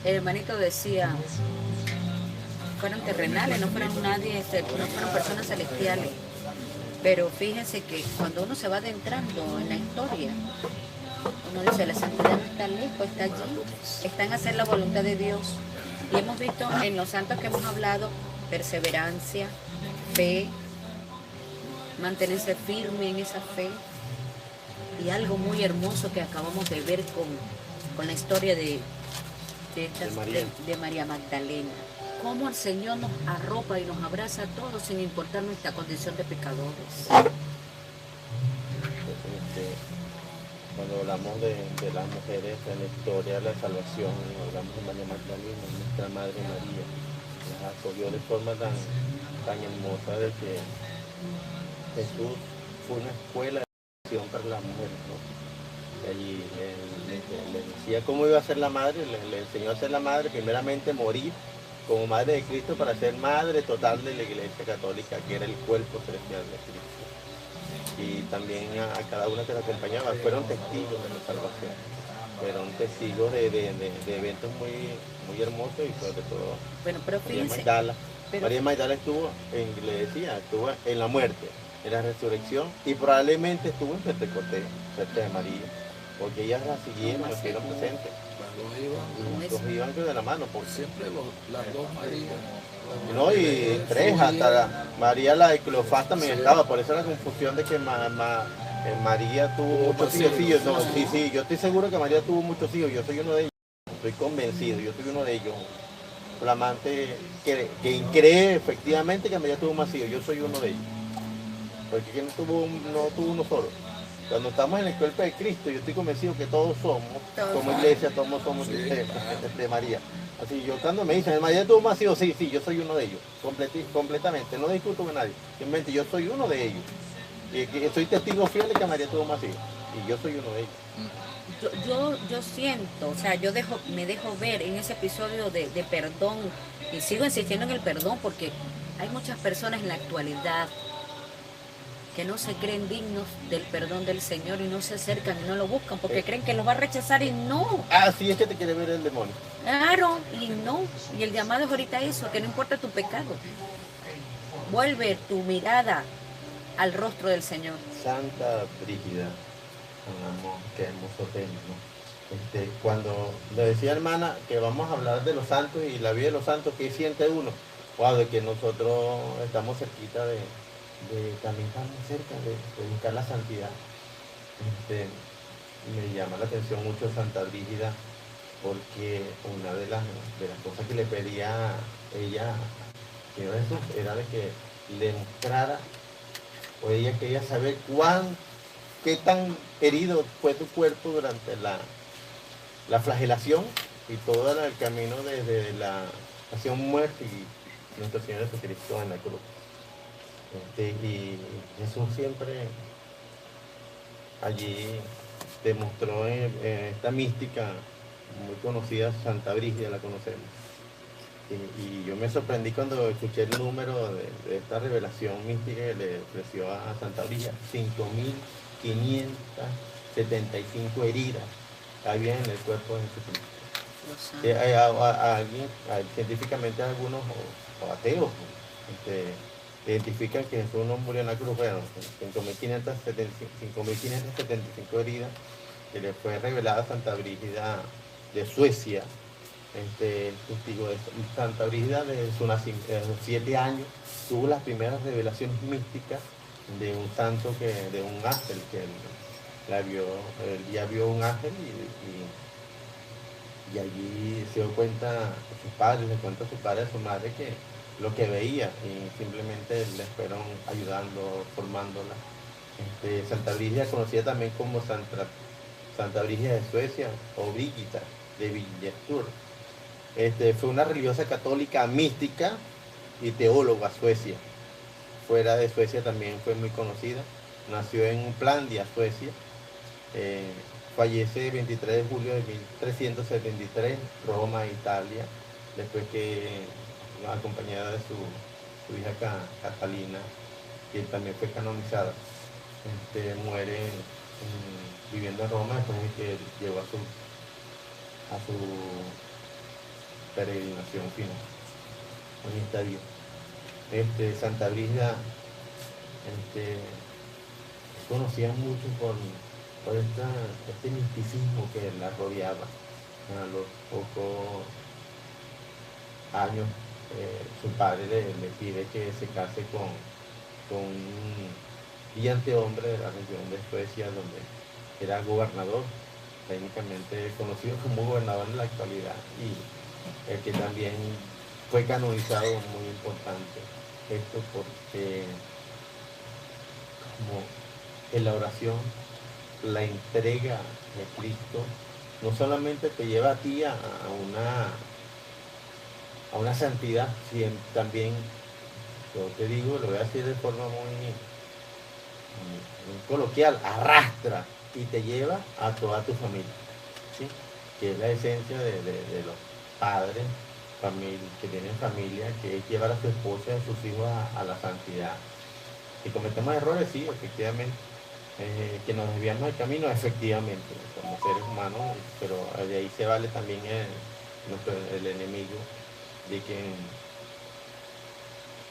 el hermanito decía, fueron terrenales, no fueron nadie, no fueron personas celestiales. Pero fíjense que cuando uno se va adentrando en la historia, uno dice, la santidad no está lejos, está allí, está en hacer la voluntad de Dios. Y hemos visto en los santos que hemos hablado, perseverancia, fe, mantenerse firme en esa fe. Y algo muy hermoso que acabamos de ver con la historia de María Magdalena. Cómo el Señor nos arropa y nos abraza a todos sin importar nuestra condición de pecadores. Cuando hablamos de las mujeres en la historia de la salvación, hablamos de María Magdalena, nuestra Madre María, las acogió de forma tan hermosa de que Jesús fue una escuela de educación para las mujeres, ¿no? Y le decía cómo iba a ser la madre, le enseñó a ser la madre, primeramente morir como madre de Cristo para ser madre total de la Iglesia Católica, que era el cuerpo celestial de Cristo. y también a cada una que la acompañaba, fueron testigos de la salvación, fueron testigos de eventos muy hermosos y sobre todo Bueno, pero María fíjense, Magdala. pero María Magdala estuvo, le decía, estuvo en la muerte, en la resurrección y probablemente estuvo en Pentecostés, cerca de María, porque ellas la siguieron, estuvieron presentes. Las dos iban, Los dos iban de la mano, porque siempre las dos Marías. no, y tres, hasta María la de Cleofás también estaba, por eso la confusión de que María tuvo muchos hijos. Sí, sí, yo estoy seguro que María tuvo muchos hijos, yo soy uno de ellos, estoy convencido, yo soy uno de ellos. Flamante que cree efectivamente que María tuvo más hijos, yo soy uno de ellos, porque que no tuvo uno solo. Cuando estamos en el cuerpo de Cristo, yo estoy convencido que todos somos, como iglesia, todos somos de María. Así, yo cuando me dicen, María tuvo más hijos, sí, yo soy uno de ellos, completamente, no discuto con nadie, simplemente yo soy uno de ellos. Y que soy testigo fiel de que María tuvo más hijos, y yo soy uno de ellos. yo siento, o sea, me dejo ver en ese episodio de perdón, y sigo insistiendo en el perdón porque hay muchas personas en la actualidad que no se creen dignos del perdón del Señor y no se acercan y no lo buscan porque creen que los va a rechazar y no. Ah, sí, es que te quiere ver el demonio. Claro, y no. Y el llamado es ahorita eso, que no importa tu pecado. Vuelve tu mirada al rostro del Señor. Santa Brígida, con amor, qué hermoso tema, ¿no? Cuando le decía hermana que vamos a hablar de los santos y la vida de los santos, ¿qué siente uno? Wow, de que nosotros estamos cerquita también estamos cerca de buscar la santidad. Me llama la atención mucho Santa Brígida, porque una de las cosas que le pedía ella a Jesús era de que le mostrara, o ella quería saber qué tan herido fue tu cuerpo durante la flagelación y todo el camino desde la pasión, muerte y nuestro Señor Jesucristo en la cruz. Y Jesús siempre allí demostró en esta mística muy conocida, Santa Brígida la conocemos. Y yo me sorprendí cuando escuché el número de esta revelación mística que le ofreció a Santa Brígida: 5.575 heridas había en el cuerpo de Jesucristo. Científicamente algunos o ateos identifican que Jesús no murió en la cruz. Bueno, 5.575 heridas que le fue revelada a Santa Brígida de Suecia. Testigo de Santa Brígida de sus 7 años tuvo las primeras revelaciones místicas de un santo, de un ángel que él ya vio un ángel y allí se dio cuenta a sus padres, le cuenta a sus padres, a su madre, que lo que veía, y simplemente les fueron ayudando, formándola. Santa Brígida, conocida también como Santa Brígida de Suecia o Brígida de Villestur, fue una religiosa católica mística y teóloga suecia. Fuera de Suecia también fue muy conocida. Nació en Upplandia, Suecia. Fallece el 23 de julio de 1373, Roma, Italia, después que, acompañada de su hija Catalina, que también fue canonizada. Muere viviendo en Roma después de que llegó a su peregrinación final en esta vida. Santa Brígida conocía mucho por este misticismo que la rodeaba. A los pocos años su padre le pide que se case con un brillante hombre de la región de Suecia, donde era gobernador, técnicamente conocido como gobernador en la actualidad, y el que también fue canonizado, muy importante esto, porque como en la oración, la entrega de Cristo no solamente te lleva a ti a una santidad, sino también, yo te digo, lo voy a decir de forma muy coloquial, arrastra y te lleva a toda tu familia, ¿sí? Que es la esencia de los padres que tienen familia, que es llevar a su esposa y a sus hijos a la santidad. Si cometemos errores, sí, efectivamente. Que nos desviamos del camino, efectivamente, como seres humanos, pero de ahí se vale también el enemigo de que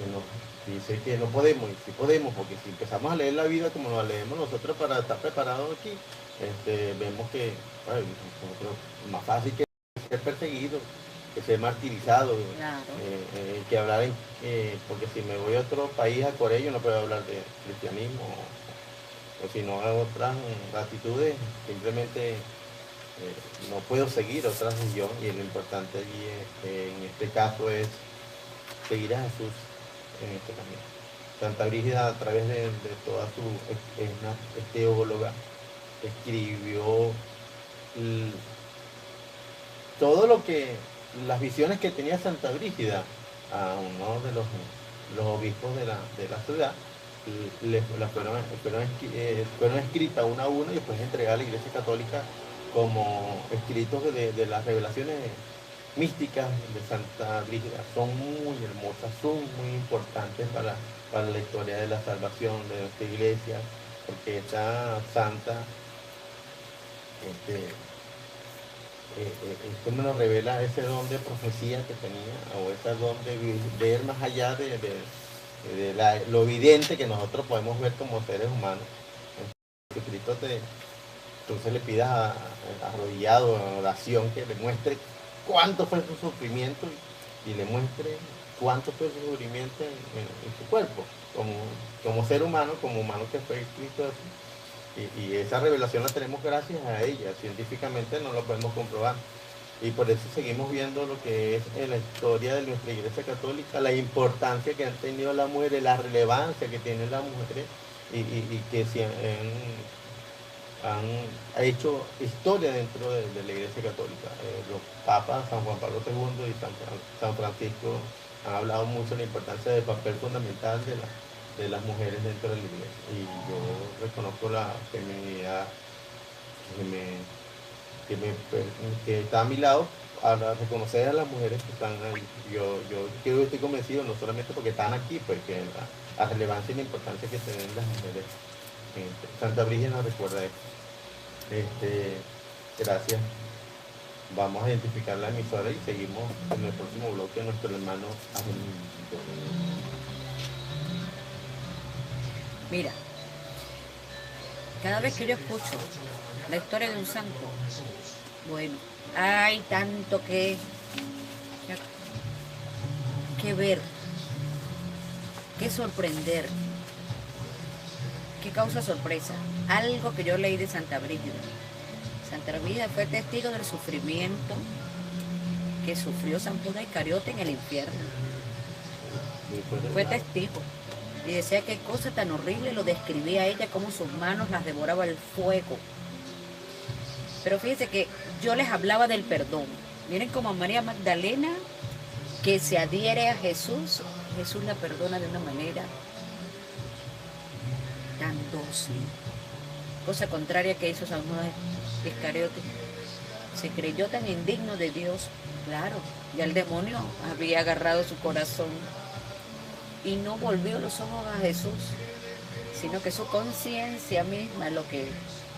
nos dice que no podemos, y sí podemos, porque si empezamos a leer la vida como la leemos nosotros para estar preparados aquí, vemos que más fácil que ser perseguido, que ser martirizado, Claro. que hablar porque si me voy a otro país, a Corea, yo no puedo hablar de cristianismo, o si no a otras actitudes, simplemente no puedo seguir otra religión, y lo importante allí en este caso es seguir a Jesús en este camino. Santa Brígida, a través de toda es una teóloga, escribió todo lo que, las visiones que tenía Santa Brígida a uno de los obispos de la ciudad, fueron escritas una a una y después entregadas a la Iglesia Católica como escritos de las revelaciones místicas de Santa Brígida. Son muy hermosas, son muy importantes para la historia de la salvación de nuestra iglesia, porque esta santa esto nos revela ese don de profecía que tenía, o ese don de ver más allá de lo evidente que nosotros podemos ver como seres humanos. Jesucristo entonces le pidas arrodillado en oración que le muestre cuánto fue su sufrimiento y le muestre cuánto fue su sufrimiento en su cuerpo, como ser humano, como humano que fue Cristo. Y esa revelación la tenemos gracias a ella. Científicamente no lo podemos comprobar. Y por eso seguimos viendo lo que es en la historia de nuestra Iglesia Católica, la importancia que han tenido las mujeres, la relevancia que tienen las mujeres, y que han hecho historia dentro de la Iglesia Católica. Los papas, San Juan Pablo II y San Francisco, han hablado mucho de la importancia del papel fundamental de las mujeres dentro de la Iglesia. Y yo reconozco la feminidad que está a mi lado, a reconocer a las mujeres que están ahí. Yo estoy convencido, no solamente porque están aquí, pues que la relevancia y la importancia que tienen las mujeres. Santa Brígida nos recuerda esto. Gracias. Vamos a identificar la emisora y seguimos en el próximo bloque nuestro hermano Armando. Mira, cada vez que yo escucho la historia de un santo, bueno, hay tanto que ver, que sorprender, que causa sorpresa. Algo que yo leí de Santa Brígida. Santa Brígida fue testigo del sufrimiento que sufrió San Judas Iscariote en el infierno. Fue testigo. Y decía qué cosa tan horrible, lo describía ella, cómo sus manos las devoraba el fuego. Pero fíjense que yo les hablaba del perdón. Miren como María Magdalena, que se adhiere a Jesús, Jesús la perdona de una manera tan dócil. Cosa contraria que hizo San Judas Iscariote. Se creyó tan indigno de Dios, claro, ya el demonio había agarrado su corazón y no volvió los ojos a Jesús, sino que su conciencia misma, lo que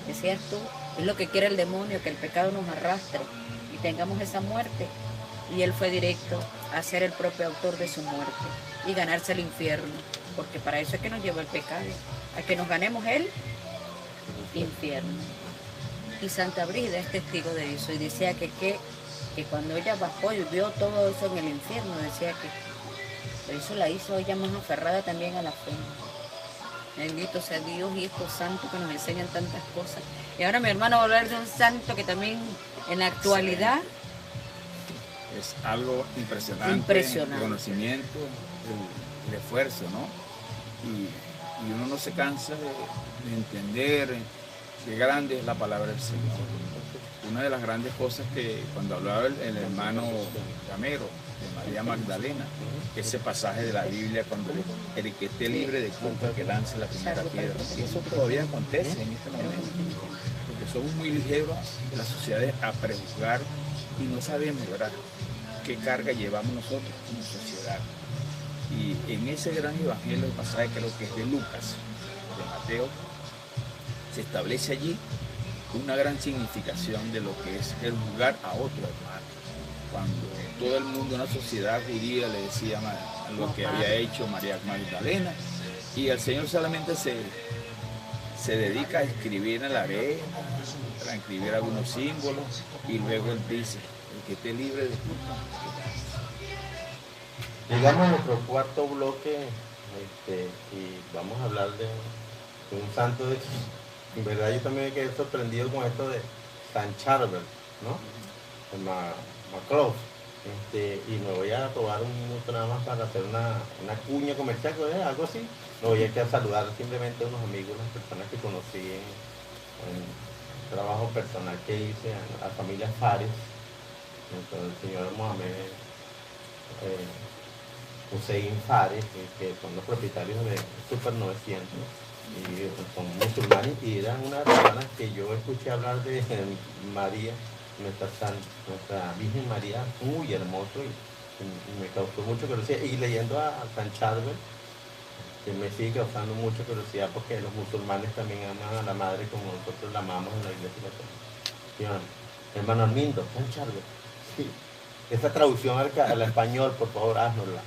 decías tú, es lo que quiere el demonio, que el pecado nos arrastre y tengamos esa muerte. Y él fue directo a ser el propio autor de su muerte y ganarse el infierno, porque para eso es que nos lleva el pecado, a que nos ganemos el infierno. Y Santa Brígida es testigo de eso, y decía que cuando ella bajó y vio todo eso en el infierno, decía que eso la hizo ella más aferrada también a la fe. Bendito sea Dios y estos santos que nos enseñan tantas cosas. Y ahora mi hermano va a hablar de un santo que también en la actualidad es algo impresionante. El conocimiento, el esfuerzo, ¿no? Y uno no se cansa de entender qué grande es la palabra del Señor. Una de las grandes cosas que cuando hablaba el hermano Camero de María Magdalena, ese pasaje de la Biblia cuando el que esté libre de culpa que lance la primera piedra, y eso todavía acontece en este momento, porque somos muy ligeros en las sociedades a prejuzgar y no sabemos, ¿verdad?, qué carga llevamos nosotros como sociedad. Y en ese gran evangelio, el pasaje creo que es de Lucas, de Mateo, se establece allí una gran significación de lo que es el juzgar a otro hermano. Cuando todo el mundo, una sociedad judía, le decía lo que había hecho María Magdalena, y el Señor solamente se dedica a escribir en la arena, a escribir algunos símbolos, y luego Él dice, el que esté libre de culpa. Llegamos a nuestro cuarto bloque y vamos a hablar de un santo de... En verdad yo también me quedé sorprendido con esto de San Charbel, ¿no? El Maclov. Y me voy a tomar un minuto nada más para hacer una cuña comercial, algo así. Me voy a quedar a saludar simplemente a unos amigos, unas personas que conocí en trabajo personal que hice a la familia Fares, entonces el señor Mohamed Hussein Fares, que son los propietarios de Super 900, y son musulmanes, y eran unas hermanas que yo escuché hablar de María, nuestra Virgen María, muy hermoso, y me causó mucho curiosidad. Y leyendo a San Charbel, que me sigue causando mucha curiosidad, porque los musulmanes también aman a la madre como nosotros la amamos en la iglesia católica. Hermano Armindo, San Charbel. Sí. Esa traducción al español, por favor, haznosla.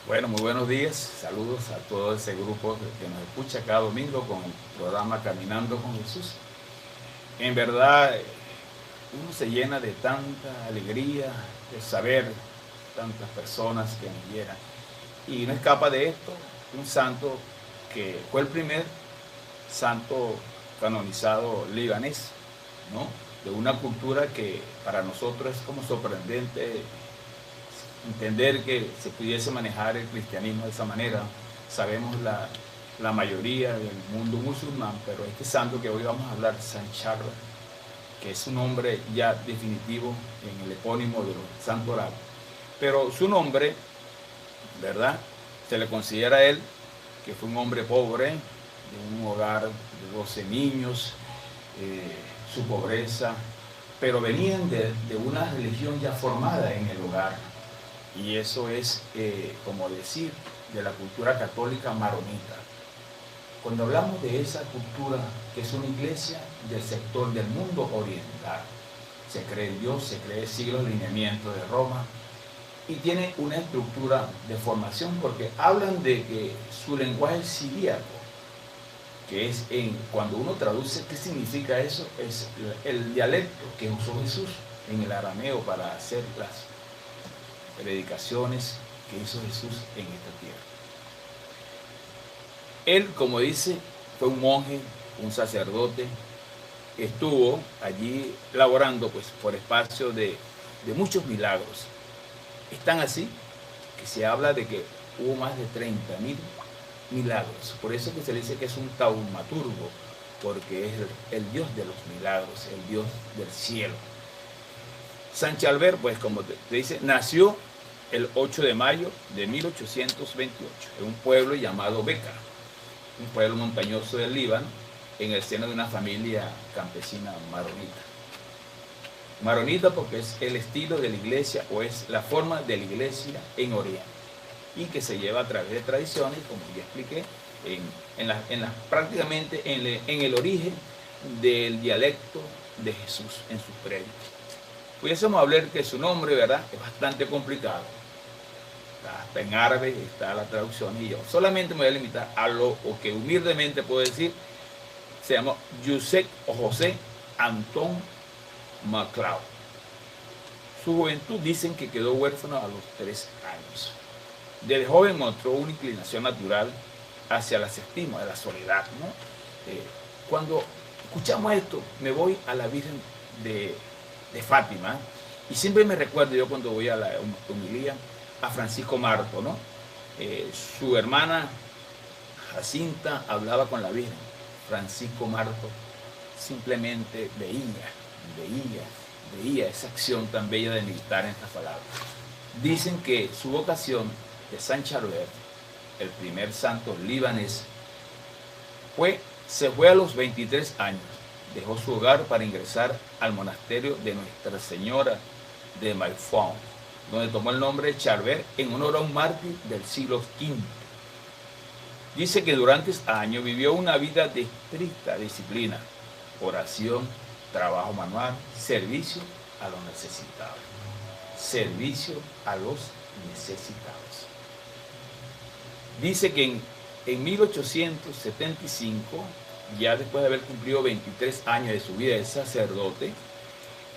Bueno, muy buenos días, saludos a todo ese grupo que nos escucha cada domingo con el programa Caminando con Jesús. En verdad, uno se llena de tanta alegría de saber tantas personas que nos llegan. Y no escapa de esto un santo que fue el primer santo canonizado libanés, ¿no? De una cultura que para nosotros es como sorprendente entender que se pudiese manejar el cristianismo de esa manera. Sabemos la mayoría del mundo musulmán, pero este santo que hoy vamos a hablar, San Charbel, que es un nombre ya definitivo en el epónimo de los santos árabes, pero su nombre, ¿verdad?, se le considera a él que fue un hombre pobre, de un hogar de 12 niños, su pobreza, pero venían de una religión ya formada en el hogar. Y eso es, como decir, de la cultura católica maronita. Cuando hablamos de esa cultura, que es una iglesia del sector del mundo oriental, se cree en Dios, se cree siglos de lineamiento de Roma, y tiene una estructura de formación, porque hablan de que su lenguaje es siríaco, que es cuando uno traduce qué significa eso, es el dialecto que usó Jesús en el arameo para hacer las predicaciones que hizo Jesús en esta tierra. Él, como dice, fue un monje, un sacerdote, estuvo allí laborando pues por espacio de muchos milagros. Están así que se habla de que hubo más de 30.000 milagros. Por eso que se dice que es un taumaturgo, porque es el Dios de los milagros, el Dios del cielo. San Charbel, pues como te dice, nació el 8 de mayo de 1828 en un pueblo llamado Beca, un pueblo montañoso del Líbano, en el seno de una familia campesina maronita. Maronita porque es el estilo de la iglesia, o es la forma de la iglesia en Oriente, y que se lleva a través de tradiciones, como ya expliqué, prácticamente en el origen del dialecto de Jesús en sus prédicas. Pudiésemos hablar que su nombre, ¿verdad?, es bastante complicado. Hasta en árabe está la traducción, y yo solamente me voy a limitar a lo que humildemente puedo decir. Se llama Yusef o José Antón Maclov. Su juventud dicen que quedó huérfano a los 3 años. Desde joven mostró una inclinación natural hacia la estima, de la soledad, ¿no? Cuando escuchamos esto, me voy a la Virgen de Fátima, y siempre me recuerdo, yo cuando voy a la homilía, a Francisco Marto, ¿no? Su hermana Jacinta hablaba con la Virgen. Francisco Marto simplemente veía esa acción tan bella de meditar en estas palabras. Dicen que su vocación de San Charbel, el primer santo libanés, se fue a los 23 años. Dejó su hogar para ingresar al monasterio de Nuestra Señora de Maifón, donde tomó el nombre de Charbel en honor a un mártir del siglo V. Dice que durante ese año vivió una vida de estricta disciplina, oración, trabajo manual, servicio a los necesitados. Servicio a los necesitados. Dice que en 1875, ya después de haber cumplido 23 años de su vida de sacerdote,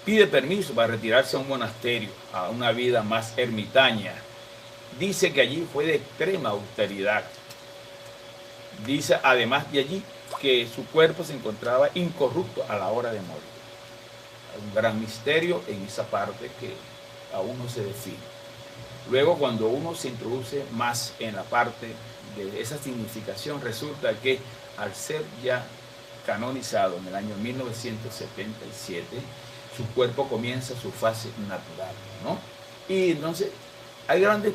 pide permiso para retirarse a un monasterio, a una vida más ermitaña. Dice que allí fue de extrema austeridad. Dice además de allí que su cuerpo se encontraba incorrupto a la hora de morir. Hay un gran misterio en esa parte que aún no se define. Luego, cuando uno se introduce más en la parte de esa significación, resulta que al ser ya canonizado en el año 1977, su cuerpo comienza su fase natural, ¿no? Y entonces hay grandes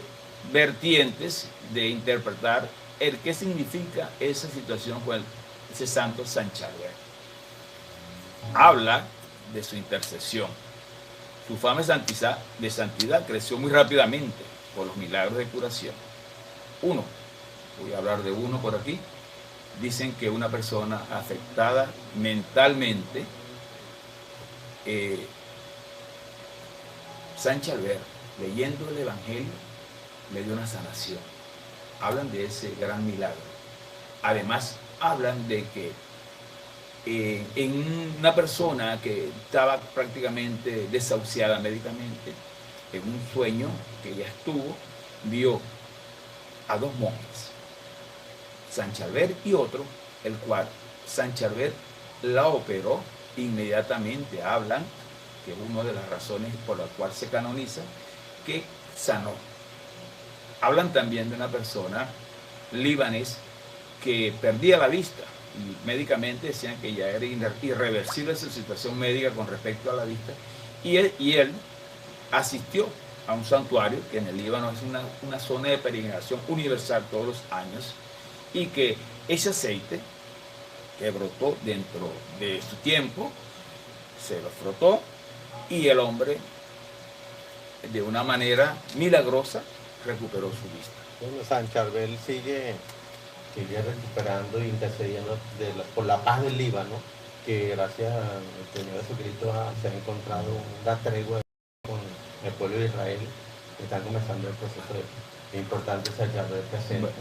vertientes de interpretar el qué significa esa situación con ese santo San Charbel. Habla de su intercesión. Su fama de santidad creció muy rápidamente por los milagros de curación. Uno, voy a hablar de uno por aquí. Dicen que una persona afectada mentalmente, San Charbel, leyendo el Evangelio, le dio una sanación. Hablan de ese gran milagro. Además, hablan de que en una persona que estaba prácticamente desahuciada médicamente, en un sueño que ella estuvo, vio a dos monjes, San Charbel y otro, el cual San Charbel la operó. Inmediatamente hablan que una de las razones por la cual se canoniza, que sanó. Hablan también de una persona libanés que perdía la vista y médicamente decían que ya era irreversible su situación médica con respecto a la vista, y él asistió a un santuario que en el Líbano es una zona de peregrinación universal todos los años, y que ese aceite que brotó dentro de su tiempo se lo frotó y el hombre de una manera milagrosa recuperó su vista. Bueno, San Charbel sigue recuperando e intercediendo por la paz del Líbano, que gracias al Señor Jesucristo se ha encontrado una tregua con el pueblo de Israel, que está comenzando el proceso de importante San Charbel presente. Bueno,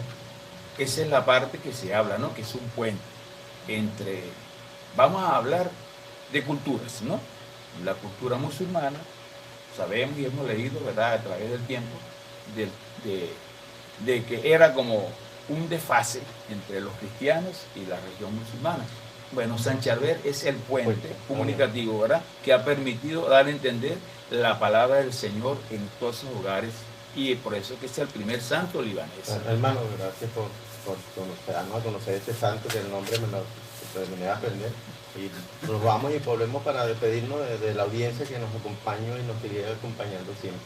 esa es la parte que se habla, ¿no? Que es un puente entre, vamos a hablar de culturas, ¿no? La cultura musulmana, sabemos y hemos leído, ¿verdad?, a través del tiempo, de que era como un desfase entre los cristianos y la religión musulmana. Bueno, San Charbel es el puente comunicativo, ¿verdad?, que ha permitido dar a entender la palabra del Señor en todos esos lugares, y por eso que es el primer santo libanés. Hermano, gracias por darnos a conocer este santo, que el nombre me lo terminé de aprender. Y nos vamos y volvemos para despedirnos de la audiencia que nos acompañó y nos sigue acompañando siempre.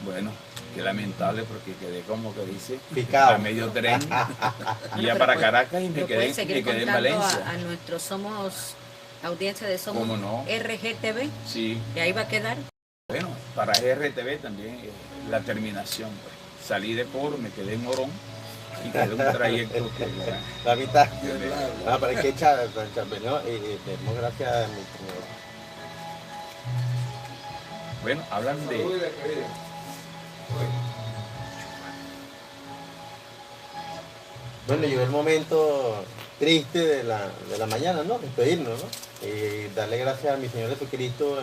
Bueno, qué lamentable, porque quedé como que dice picado a medio tren y ya para Caracas y me quedé en Valencia. A nuestro audiencia de Somos ¿Cómo no? RGTV, Sí. y ahí va a quedar. Bueno, para RTV también la terminación. Pues. Salí de Coro, me quedé en Morón y quedé un trayecto que la mitad. Para que echar San Charbel, ¿no? Y demos gracias a mi Señor. Bueno, hablan de... Bueno, llegó el momento triste de la mañana, ¿no? Despedirnos, ¿no? Y darle gracias a mi Señor Jesucristo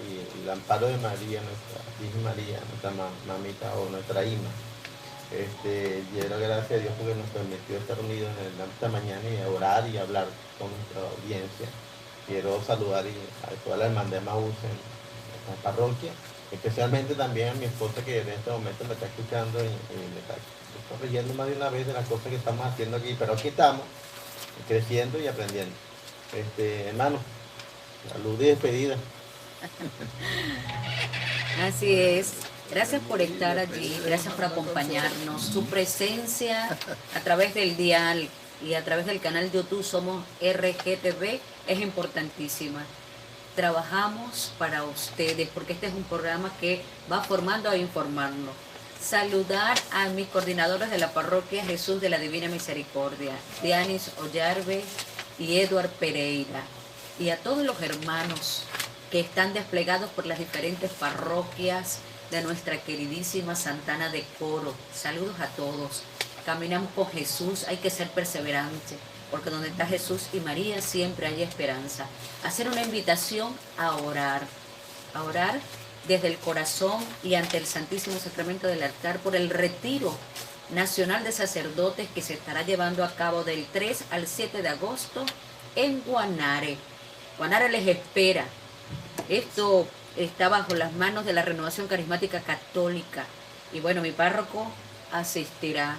y el amparo de María, nuestra Virgen María, nuestra mamita o nuestra Ima. Quiero gracias a Dios porque nos permitió estar unidos en esta mañana y orar y hablar con nuestra audiencia. Quiero saludar a toda la hermandad de Maús en nuestra parroquia, especialmente también a mi esposa, que en este momento me está escuchando y me está corrigiendo más de una vez de las cosas que estamos haciendo aquí, pero aquí estamos creciendo y aprendiendo. Hermano, salud y despedida. Así es. Gracias por estar allí, gracias por acompañarnos. Su presencia a través del dial y a través del canal de YouTube Somos RGTV es importantísima. trabajamos para ustedes, porque este es un programa que va formando e informando. Saludar a mis coordinadores de la parroquia Jesús de la Divina Misericordia, Dianis Ollarbe y Eduard Pereira, y a todos los hermanos que están desplegados por las diferentes parroquias de nuestra queridísima Santana de Coro. Saludos a todos. Caminamos con Jesús, hay que ser perseverante, porque donde está Jesús y María siempre hay esperanza. Hacer una invitación a orar desde el corazón y ante el Santísimo Sacramento del altar por el retiro nacional de sacerdotes que se estará llevando a cabo del 3 al 7 de agosto en Guanare. Guanare les espera. Esto está bajo las manos de la Renovación Carismática Católica. Y bueno, mi párroco asistirá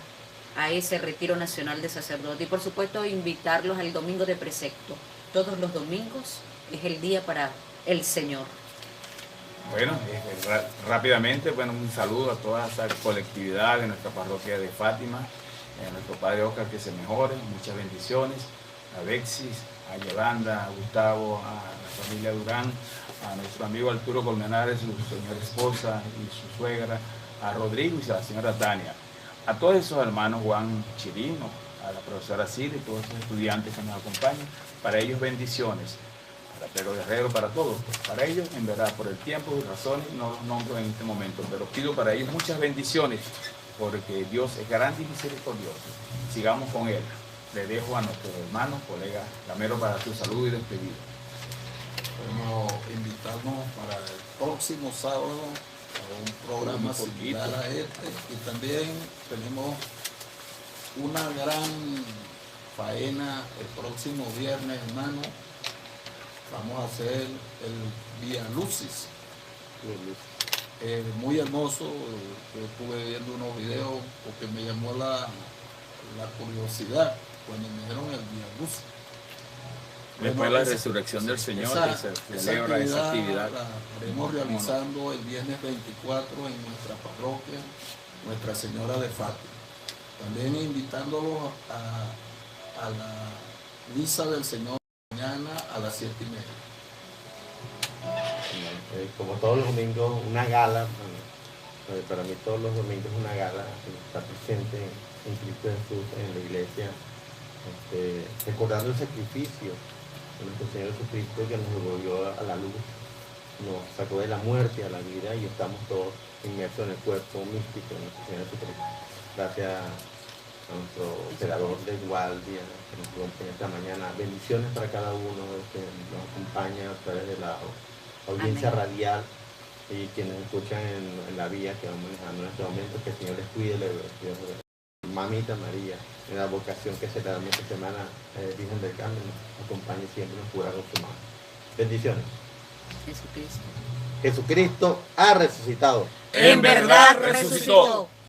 a ese retiro nacional de sacerdotes. Y por supuesto invitarlos al domingo de precepto. Todos los domingos es el día para el Señor. Bueno, rápidamente, bueno, un saludo a toda esa colectividad de nuestra parroquia de Fátima, a nuestro padre Oscar, que se mejore, muchas bendiciones, a Bexis, a Yolanda, a Gustavo, a la familia Durán, a nuestro amigo Arturo Colmenares, su señora esposa y su suegra, a Rodrigo y a la señora Tania, a todos esos hermanos, Juan Chirino, a la profesora Silvia y todos esos estudiantes que nos acompañan, para ellos bendiciones. Para Pedro Guerrero, para todos, para ellos, en verdad, por el tiempo y razones, no los nombro en este momento, pero pido para ellos muchas bendiciones, porque Dios es grande y misericordioso. Sigamos con Él. Le dejo a nuestros hermanos, colegas, Gamero, para su salud y despedida. Bueno, invitarnos para el próximo sábado a un programa similar a este, y también tenemos una gran faena el próximo viernes, hermano. Vamos a hacer el Vía Lucis. Muy hermoso. Yo estuve viendo unos videos porque me llamó la curiosidad cuando me dijeron el Vía Lucis. Después la resurrección del Señor, que se celebra esa actividad. La estaremos realizando el viernes 24 en nuestra parroquia, Nuestra Señora de Fátima. También invitándolos a la misa del Señor mañana a las 7:30. Como todos los domingos, una gala. Para mí todos los domingos una gala, estar presente en Cristo Jesús, en la iglesia, recordando el sacrificio de nuestro Señor Jesucristo, que nos devolvió a la luz, nos sacó de la muerte a la vida, y estamos todos inmersos en el cuerpo místico de nuestro Señor Jesucristo. Gracias a nuestro operador de guardia que nos acompaña esta mañana. Bendiciones para cada uno que nos acompaña a través de la audiencia radial y quienes escuchan en la vía que vamos manejando en este momento. Que el Señor les cuide, Mamita María, en la vocación que se le da esta semana, Virgen del Carmen, nos acompañe siempre, nos cura con su mano. Bendiciones. Jesucristo. Jesucristo ha resucitado. En verdad resucitó.